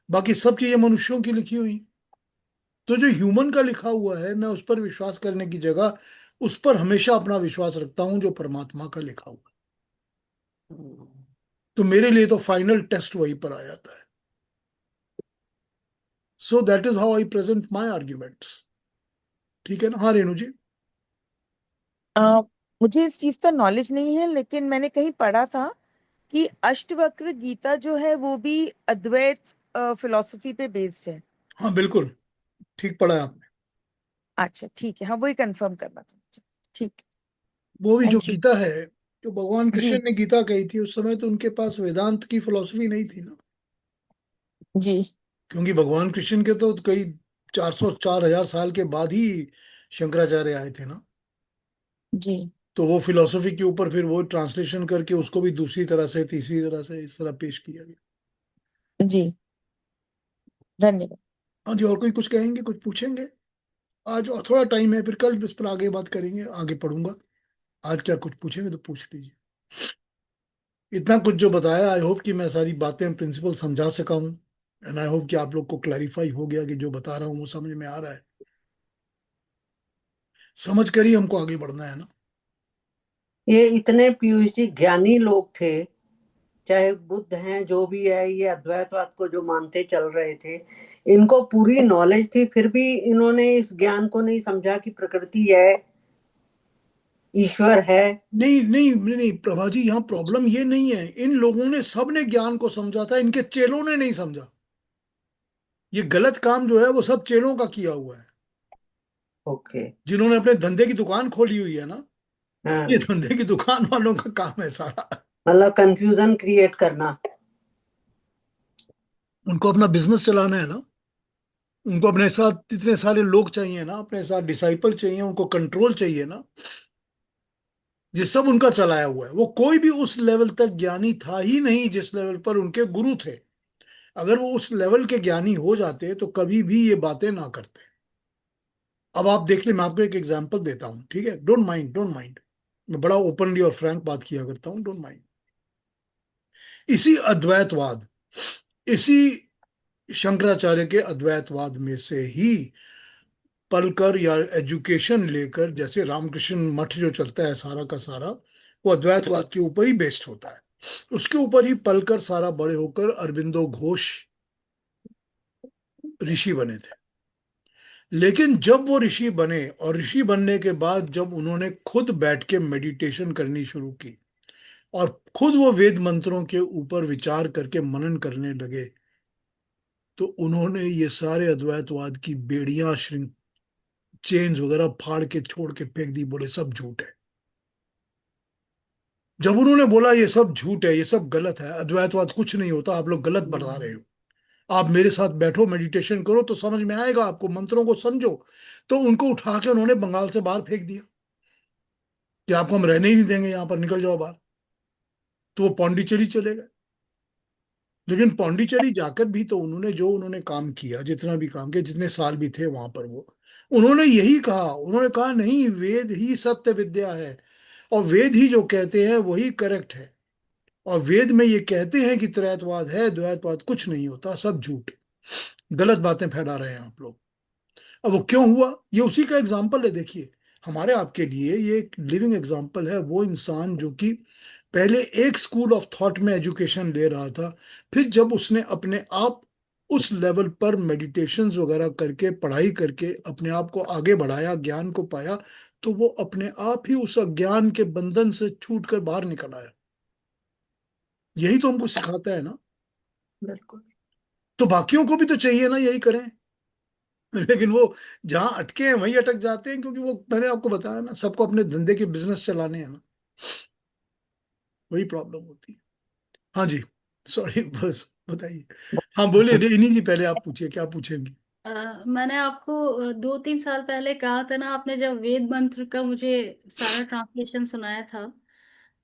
बाकी सब चीजें मनुष्यों की लिखी हुई। तो जो ह्यूमन का लिखा हुआ है, मैं उस पर विश्वास करने की जगह उस पर हमेशा अपना विश्वास रखता हूं जो परमात्मा का लिखा हुआ है। हम्म, तो मेरे लिए तो फाइनल टेस्ट वहीं पर आ जाता है। So that is how I present my arguments. ठीक है ना? हाँ रेणु जी। अ, मुझे इस चीज का नॉलेज नहीं है, लेकिन मैंने कहीं पढ़ा था कि अष्टवक्र गीता जो है वो भी अद्वैत फिलॉसफी पे बेस्ड है। हाँ बिल्कुल, ठीक पढ़ा है आपने। अच्छा ठीक है, हाँ वही कंफर्म करना था मुझे। ठीक। वो भी जो थैंक यू। गीता है, जो भगवान कृष्ण जी ने गीता कही थी, उस समय तो उनके पास वेदांत की फिलॉसफी नहीं थी ना। जी क्योंकि भगवान कृष्ण के तो कई 400 4 हजार साल के बाद ही शंकराचार्य आए थे ना। जी तो वो फिलॉसफी के ऊपर फिर वो ट्रांसलेशन करके उसको भी दूसरी तरह से, तीसरी तरह से, इस तरह पेश किया गया। जी धन्यवाद। हाँ जी, और कोई कुछ कहेंगे, कुछ पूछेंगे? आज और थोड़ा टाइम है, फिर कल इस पर आगे बात करेंगे, आगे पढ़ूंगा। आज क्या कुछ पूछेंगे तो पूछ लीजिए। इतना कुछ जो बताया, आई होप कि मैं सारी बातें प्रिंसिपल समझा सका हूँ। एंड आई होप कि आप लोग को क्लैरिफाई हो गया कि जो बता रहा हूँ वो समझ में आ रहा है। समझ कर ही हमको आगे बढ़ना है ना। ये इतने पीयूष जी ज्ञानी लोग थे, चाहे बुद्ध हैं जो भी है, ये अद्वैतवाद को जो मानते चल रहे थे, इनको पूरी नॉलेज थी, फिर भी इन्होंने इस ज्ञान को नहीं समझा कि प्रकृति है, ईश्वर है। नहीं नहीं नहीं नहीं, प्रभा जी, यहाँ प्रॉब्लम ये नहीं है। इन लोगों ने, सब ने ज्ञान को समझा था, इनके चेलों ने नहीं समझा। ये गलत काम जो है वो सब चेलों का किया हुआ है, ओके। जिन्होंने अपने धंधे की दुकान खोली हुई है ना। ये हाँ, धंधे की दुकान वालों का काम है सारा। मतलब कंफ्यूजन क्रिएट करना। उनको अपना बिजनेस चलाना है ना। उनको अपने साथ इतने सारे लोग चाहिए ना, अपने साथ डिसाइपल चाहिए, उनको कंट्रोल चाहिए ना। ये सब उनका चलाया हुआ है। वो कोई भी उस लेवल तक ज्ञानी था ही नहीं जिस लेवल पर उनके गुरु थे। अगर वो उस लेवल के ज्ञानी हो जाते तो कभी भी ये बातें ना करते। अब आप देख ले, मैं आपको एक एग्जांपल देता हूँ, ठीक है? Don't mind, don't mind. मैं बड़ा ओपनली और फ्रैंक बात किया करता हूँ, डोंट माइंड। इसी अद्वैतवाद, इसी शंकराचार्य के अद्वैतवाद में से ही पलकर या एजुकेशन लेकर, जैसे रामकृष्ण मठ जो चलता है सारा का सारा, वो अद्वैतवाद के ऊपर ही बेस्ड होता है। उसके ऊपर ही पलकर सारा बड़े होकर अरविंदो घोष ऋषि बने थे। लेकिन जब वो ऋषि बने और ऋषि बनने के बाद जब उन्होंने खुद बैठ के मेडिटेशन करनी शुरू की और खुद वो वेद मंत्रों के ऊपर विचार करके मनन करने लगे, तो उन्होंने ये सारे अद्वैतवाद की बेड़ियां, श्रृंग चेन्स वगैरह फाड़ के छोड़ के फेंक दी, बोले सब झूठ है। जब उन्होंने बोला ये सब झूठ है, ये सब गलत है, अद्वैतवाद कुछ नहीं होता, आप लोग गलत बता रहे हो, आप मेरे साथ बैठो, मेडिटेशन करो तो समझ में आएगा आपको, मंत्रों को समझो, तो उनको उठा के उन्होंने बंगाल से बाहर फेंक दिया कि आपको हम रहने ही नहीं देंगे, यहाँ पर निकल जाओ बाहर। तो वो पौंडीचेरी चले गए। लेकिन पौंडीचेरी जाकर भी तो उन्होंने जो उन्होंने काम किया, जितना भी काम किया, जितने साल भी थे वहां पर, वो उन्होंने यही कहा, उन्होंने कहा नहीं, वेद ही सत्य विद्या है, और वेद ही जो कहते हैं वही करेक्ट है, और वेद में ये कहते हैं कि त्रैतवाद है, द्वैतवाद कुछ नहीं होता, सब झूठ, गलत बातें फैला रहे हैं आप लोग। अब वो क्यों हुआ, ये उसी का एग्जाम्पल है। देखिए, हमारे आपके लिए ये एक लिविंग एग्जाम्पल है, वो इंसान जो कि पहले एक स्कूल ऑफ थॉट में एजुकेशन ले रहा था, फिर जब उसने अपने आप उस लेवल पर मेडिटेशंस वगैरह करके, पढ़ाई करके अपने आप को आगे बढ़ाया, ज्ञान को पाया, तो वो अपने आप ही उस अज्ञान के बंधन से छूट कर बाहर निकल आया। यही तो हमको सिखाता है ना। बिल्कुल। तो बाकियों को भी तो चाहिए ना यही करें। लेकिन वो जहां अटके हैं वहीं अटक जाते हैं, क्योंकि वो मैंने आपको बताया ना, सबको अपने धंधे के बिजनेस चलाने हैं ना, वही प्रॉब्लम होती है। हाँ जी, सॉरी, बस बताइए। हाँ बोलिए इन्हीं जी, पहले आप पूछिए, क्या पूछेंगी। मैंने आपको 2-3 साल पहले कहा था ना, आपने जब वेद मंत्र का मुझे सारा ट्रांसलेशन सुनाया था,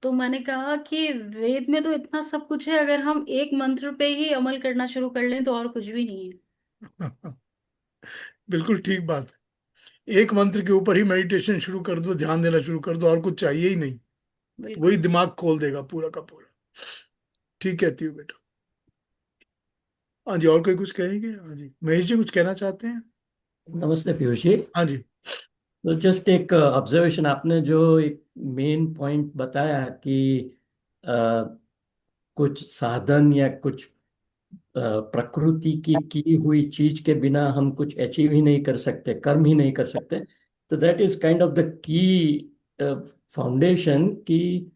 तो मैंने कहा कि वेद में तो इतना सब कुछ है, अगर हम एक मंत्र पे ही अमल करना शुरू कर लें तो और कुछ भी नहीं है। बिल्कुल ठीक बात है, एक मंत्र के ऊपर ही मेडिटेशन शुरू कर दो, ध्यान देना शुरू कर दो, और कुछ चाहिए ही नहीं, वही बिल्कुल। दिमाग खोल देगा पूरा का पूरा। ठीक कहती हूँ बेटा। हाँ जी, और कोई कुछ कहेंगे। हाँ जी, महेश जी कुछ कहना चाहते हैं। नमस्ते पीयूष जी। हाँ जी। तो जस्ट एक ऑब्जर्वेशन, आपने जो एक मेन पॉइंट बताया कि अ, कुछ साधन या कुछ प्रकृति की हुई चीज के बिना हम कुछ अचीव ही नहीं कर सकते, कर्म ही नहीं कर सकते। तो that is kind of the key foundation की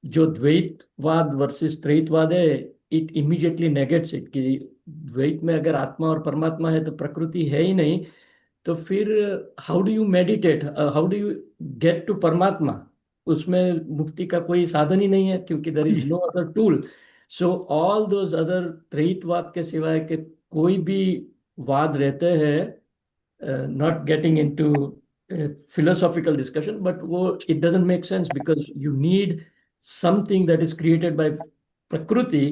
जो द्वैतवाद वर्सेस त्रैतवाद है, इट इमीडिएटली नेगेट्स इट, कि द्वैत में अगर आत्मा और परमात्मा है तो प्रकृति है ही नहीं, तो फिर how do you meditate, how do you get to Paramatma? उसमें मुक्ति का कोई साधन ही नहीं है, क्योंकि there is no other tool. So all those other त्रैतवाद के सिवाय के कोई भी वाद रहते हैं, not getting into philosophical discussion, but वो it doesn't make sense because you need something that is created by प्रकृति,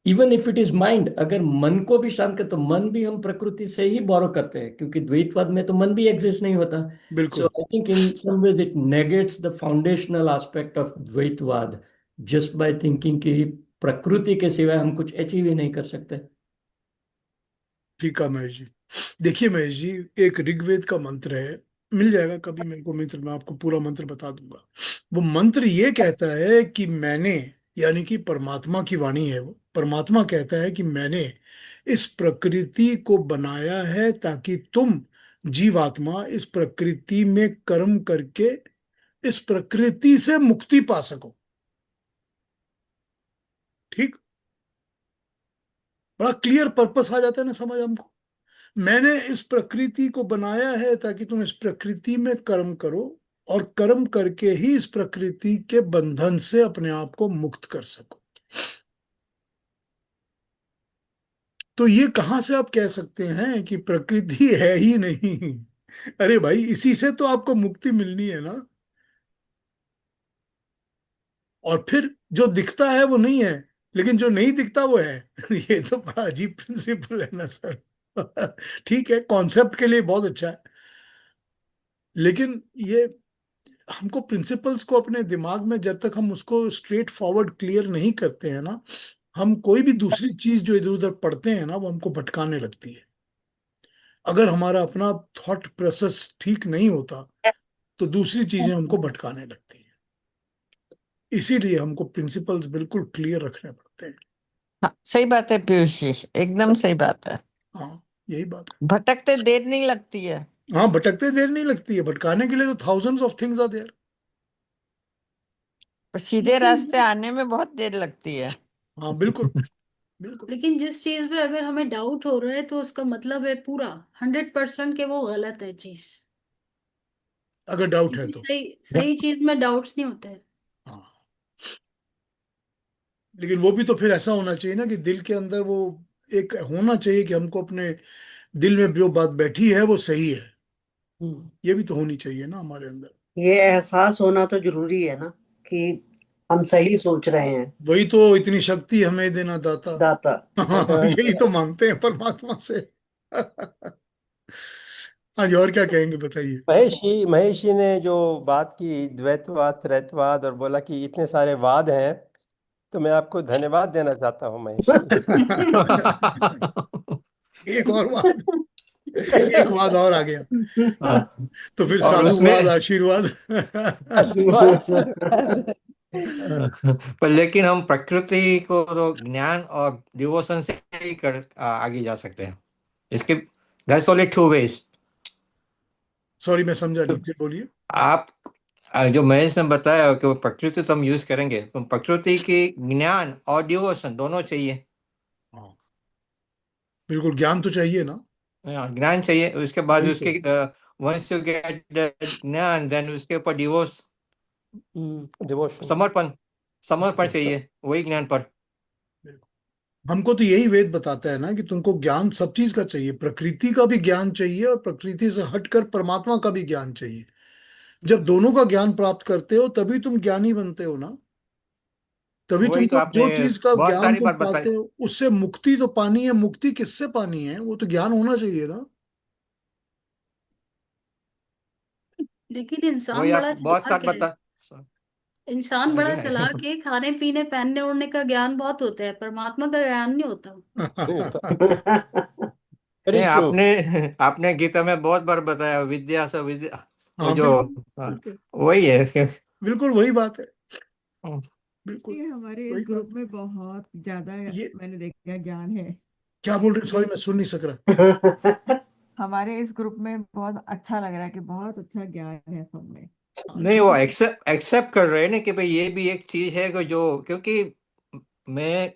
even if it is mind. अगर मन को भी शांत कर, तो मन भी हम प्रकृति से ही बोरो करते हैं, क्योंकि द्वैतवाद में तो मन भी एग्जिस्ट नहीं होता। सो बिल्कुल I think in some ways it negates the foundational aspect of द्वैतवाद, जस्ट बाय थिंकिंग कि प्रकृति के सिवाय हम कुछ अचीव ही नहीं कर सकते। ठीक है महेश जी। देखिए महेश जी, एक ऋग्वेद का मंत्र है, मिल जाएगा कभी मेरे को मंत्र, मैं आपको पूरा मंत्र बता दूंगा। वो मंत्र ये कहता है कि मैंने, यानी कि परमात्मा की वाणी है वो, परमात्मा कहता है कि मैंने इस प्रकृति को बनाया है ताकि तुम जीवात्मा इस प्रकृति में कर्म करके इस प्रकृति से मुक्ति पा सको। ठीक, बड़ा क्लियर पर्पस आ जाता है ना समझ हमको। मैंने इस प्रकृति को बनाया है ताकि तुम इस प्रकृति में कर्म करो, और कर्म करके ही इस प्रकृति के बंधन से अपने आप को मुक्त कर सको। तो ये कहां से आप कह सकते हैं कि प्रकृति है ही नहीं। अरे भाई, इसी से तो आपको मुक्ति मिलनी है ना। और फिर जो दिखता है वो नहीं है, लेकिन जो नहीं दिखता वो है। ये तो बड़ा अजीब प्रिंसिपल है ना सर। ठीक है, कॉन्सेप्ट के लिए बहुत अच्छा है, लेकिन ये हमको प्रिंसिपल्स को अपने दिमाग में जब तक हम उसको स्ट्रेट फॉरवर्ड क्लियर नहीं करते हैं ना, हम कोई भी दूसरी चीज जो इधर उधर पढ़ते हैं ना, वो हमको भटकाने लगती है। अगर हमारा अपना थॉट प्रोसेस ठीक नहीं होता तो दूसरी चीजें हमको भटकाने लगती हैं। इसीलिए हमको प्रिंसिपल्स बिल्कुल क्लियर रखने पड़ते हैं। हाँ, सही बात है पीयूष जी, एकदम सही बात है। हाँ, यही बात भटकते देर नहीं लगती है। है। हाँ, भटकते देर नहीं लगती है, भटकाने के लिए तो thousands of things are there. पर सीधे रास्ते आने में बहुत देर लगती है। हाँ बिल्कुल, बिल्कुल। लेकिन जिस चीज पे अगर हमें डाउट हो रहा है तो उसका मतलब है पूरा 100% के वो गलत है चीज। अगर डाउट है क्योंकि तो सही सही चीज में डाउट्स नहीं होते हैं। हाँ, लेकिन वो भी तो फिर ऐसा होना चाहिए ना कि दिल के अंदर वो एक होना चाहिए कि हमको अपने दिल में जो बात बैठी है वो सही है। ये भी तो होनी चाहिए ना हमारे अंदर। ये एहसास होना तो जरूरी है ना कि हम सही सोच रहे हैं। वही तो, इतनी शक्ति हमें देना दाता। दाता। हाँ, यही तो मांगते हैं परमात्मा से। आज और क्या कहेंगे बताइए। महेश जी ने जो बात की द्वैतवाद त्रैतवाद और बोला कि इतने सारे वाद हैं, तो मैं आपको धन्यवाद देना चाहता हूँ महेश जी। एक और बात, एक वाद और आ गया। हाँ, तो फिर और उसमें साधुवाद आशीर्वाद। धन्यवाद आशीर्वाद। पर लेकिन हम प्रकृति को तो ज्ञान और डिवोशन से ही आगे जा सकते हैं। इसके that's only two ways. Sorry, मैं समझा नहीं, फिर बोलिए। आप जो महेश ने बताया कि वो प्रकृति तो हम यूज करेंगे, तो प्रकृति की ज्ञान और डिवोशन दोनों चाहिए। हाँ, बिल्कुल, ज्ञान तो चाहिए ना। हाँ, ज्ञान चाहिए, उसके बाद ज्ञान उसके चाहिए, वंस यू गेट ज्ञान देन उसके ऊपर डिवोर्स, डिवोशन। समर्पण, समर्पण स- चाहिए वही ज्ञान पर। हमको तो यही वेद बताता है ना कि तुमको ज्ञान सब चीज का चाहिए, प्रकृति का भी ज्ञान चाहिए और प्रकृति से हटकर परमात्मा का भी ज्ञान चाहिए। जब दोनों का ज्ञान प्राप्त करते हो तभी तुम ज्ञानी बनते हो ना। तभी वही तो तुमको आपने जो चीज का बहुत ज्ञान सारी तुम बात बताई। पाते हो उससे मुक्ति तो पानी है। मुक्ति किससे पानी है? वो तो ज्ञान होना चाहिए ना। लेकिन वही इंसान आप बड़ा बहुत सारी चालाक है। बता। इंसान बड़ा चालाक है, खाने पीने पहनने ओढ़ने का ज्ञान बहुत होता है, परमात्मा का ज्ञान नहीं होता। नहीं होता। वेरी नहीं, ट्रू। आपने आपने गीता में बहुत बार बताया विद्या से विद्या, वो हाँ, जो, बिल्कुल हाँ, बिल्कुल वही है। बिल्कुल वही बात है। बिल्कुल ये हमारे इस वही बात। ग्रुप में बहुत ज्यादा ये मैंने देखा ज्ञान है। क्या बोल रहे? सॉरी, ये मैं सुन नहीं सक रहा। हमारे इस ग्रुप में बहुत अच्छा लग रहा है कि बहुत अच्छा ज्ञान है सब में। हाँ, नहीं, वो क्योंकि एक्सेप्ट एक्सेप्ट कर रहे हैं ना कि भाई ये भी एक चीज है कि जो, क्योंकि मैं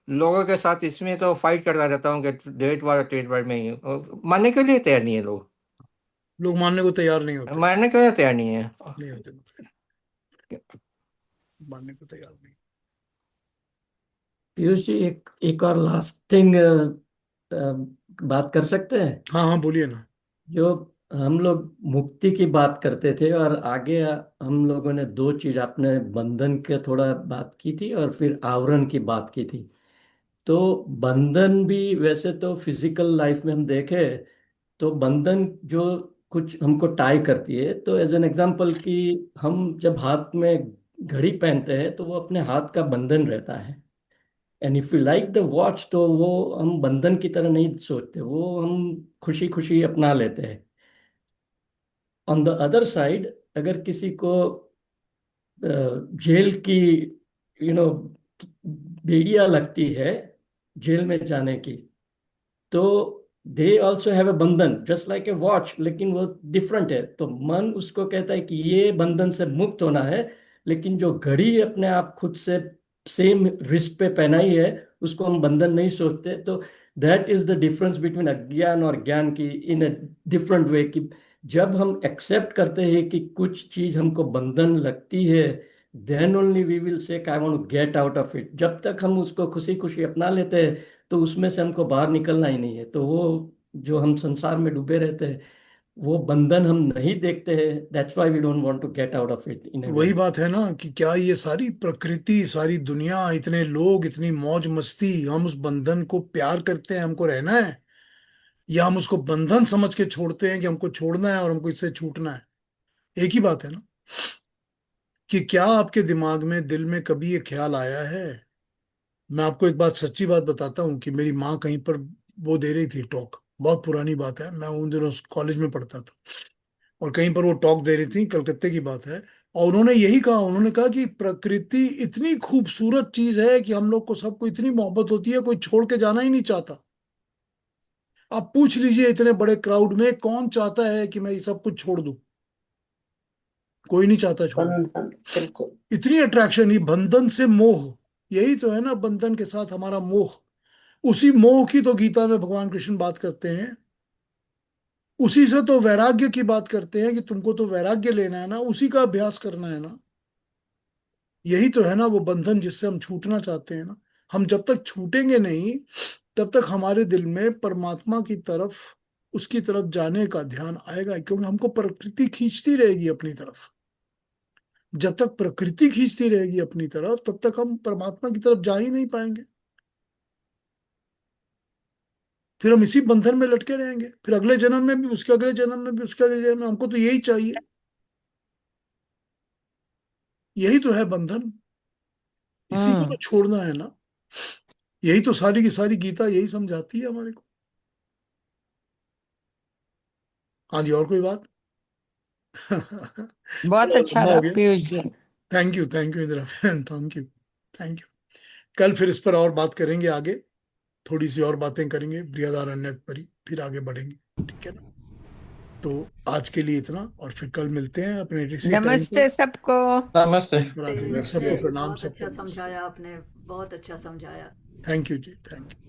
लोगों के साथ इसमें तो फाइट करता रहता हूँ कि डेट वार ट्रेड वार में ही मानने के लिए तैयार नहीं है लोग। लोग मानने को तैयार नहीं होते। मानने के लिए तैयार नहीं है। नहीं होते, मानने को तैयार नहीं। पीयूष जी, एक एक और लास्ट थिंग बात कर सकते हैं? हाँ हाँ, बोलिए ना। जो हम लोग मुक्ति की बात करते थे और आगे हम लोगों ने दो चीज, आपने बंधन के थोड़ा बात की थी और फिर आवरण की बात की थी। तो बंधन भी वैसे तो फिजिकल लाइफ में हम देखें तो बंधन जो कुछ हमको टाई करती है, तो एज एन एग्जांपल कि हम जब हाथ में घड़ी पहनते हैं तो वो अपने हाथ का बंधन रहता है। And if you like the watch, तो वो हम बंधन की तरह नहीं सोचते, वो हम खुशी खुशी अपना लेते हैं। ऑन द अदर साइड, अगर किसी को जेल की नो बेड़ियां लगती है, जेल में जाने की, तो दे ऑल्सो हैव अ बंधन जस्ट लाइक ए वॉच, लेकिन वो डिफरेंट है। तो मन उसको कहता है कि ये बंधन से मुक्त होना है, लेकिन जो घड़ी अपने आप खुद से सेम रिस्ट पे पहनाई है, उसको हम बंधन नहीं सोचते। तो that is the difference between अज्ञान और ज्ञान की, इन अ डिफरेंट वे। कि जब हम एक्सेप्ट करते हैं कि कुछ चीज हमको बंधन लगती है, then only we will say I want to get out of it. जब तक हम उसको खुशी खुशी अपना लेते हैं, तो उसमें से हमको बाहर निकलना ही नहीं है। तो वो जो हम संसार में डूबे रहते हैं, वो बंधन हम नहीं देखते हैं। That's why we don't want to get out of it in a way. वही बात है ना कि क्या ये सारी प्रकृति, सारी दुनिया, इतने लोग, इतनी मौज मस्ती, हम उस बंधन को प्यार करते हैं, हमको रहना है, या हम उसको बंधन समझ के छोड़ते हैं कि हमको छोड़ना है और हमको इससे छूटना है? एक ही बात है ना। कि क्या आपके दिमाग में, दिल में कभी ये ख्याल आया है? मैं आपको एक बात, सच्ची बात बताता हूँ कि मेरी माँ कहीं पर वो दे रही थी टॉक। बहुत पुरानी बात है, मैं उन दिनों कॉलेज में पढ़ता था, और कहीं पर वो टॉक दे रही थी, कलकत्ते की बात है। और उन्होंने यही कहा, उन्होंने कहा कि प्रकृति इतनी खूबसूरत चीज है कि हम लोग को, सबको इतनी मोहब्बत होती है, कोई छोड़ के जाना ही नहीं चाहता। आप पूछ लीजिए इतने बड़े क्राउड में कौन चाहता है कि मैं ये सब कुछ छोड़ दूं? कोई नहीं चाहता छोड़ना। बंधन, बिल्कुल। इतनी अट्रैक्शन, ये बंधन से मोह, यही तो है ना बंधन के साथ हमारा मोह। उसी मोह की तो गीता में भगवान कृष्ण बात करते हैं। उसी से तो वैराग्य की बात करते हैं कि तुमको तो वैराग्य लेना है ना, उसी का अभ्यास करना है ना। यही तो है ना वो बंधन जिससे हम छूटना चाहते हैं ना। हम जब तक छूटेंगे नहीं तब तक हमारे दिल में परमात्मा की तरफ, उसकी तरफ जाने का ध्यान आएगा, क्योंकि हमको प्रकृति खींचती रहेगी अपनी तरफ। जब तक प्रकृति खींचती रहेगी अपनी तरफ तब तक हम परमात्मा की तरफ जा ही नहीं पाएंगे। फिर हम इसी बंधन में लटके रहेंगे, फिर अगले जन्म में भी, उसके अगले जन्म में भी, उसके अगले जन्म में। हमको तो यही चाहिए, यही तो है बंधन, इसी को तो छोड़ना है ना। यही तो सारी की सारी गीता यही समझाती है हमारे को। हाँ जी, और कोई बात? बहुत चलो अच्छा लंबा रहा हो गया। पीयूष जी। थैंक यू इंदिरा बहन, थैंक यू, थैंक यू। कल फिर इस पर और बात करेंगे आगे, थोड़ी सी और बातें करेंगे बृहदारण्यक पर ही, फिर आगे बढ़ेंगे, ठीक है ना। तो आज के लिए इतना, और फिर कल मिलते हैं अपने इसी टाइम नमस्ते पे। सबको। नमस्ते। राधे, नमस्ते। सबको प्रणाम, बहुत सबको अच्छा नमस्ते। समझाया आपने, बहुत अच्छा समझाया। थैंक यू जी, थैंक यू।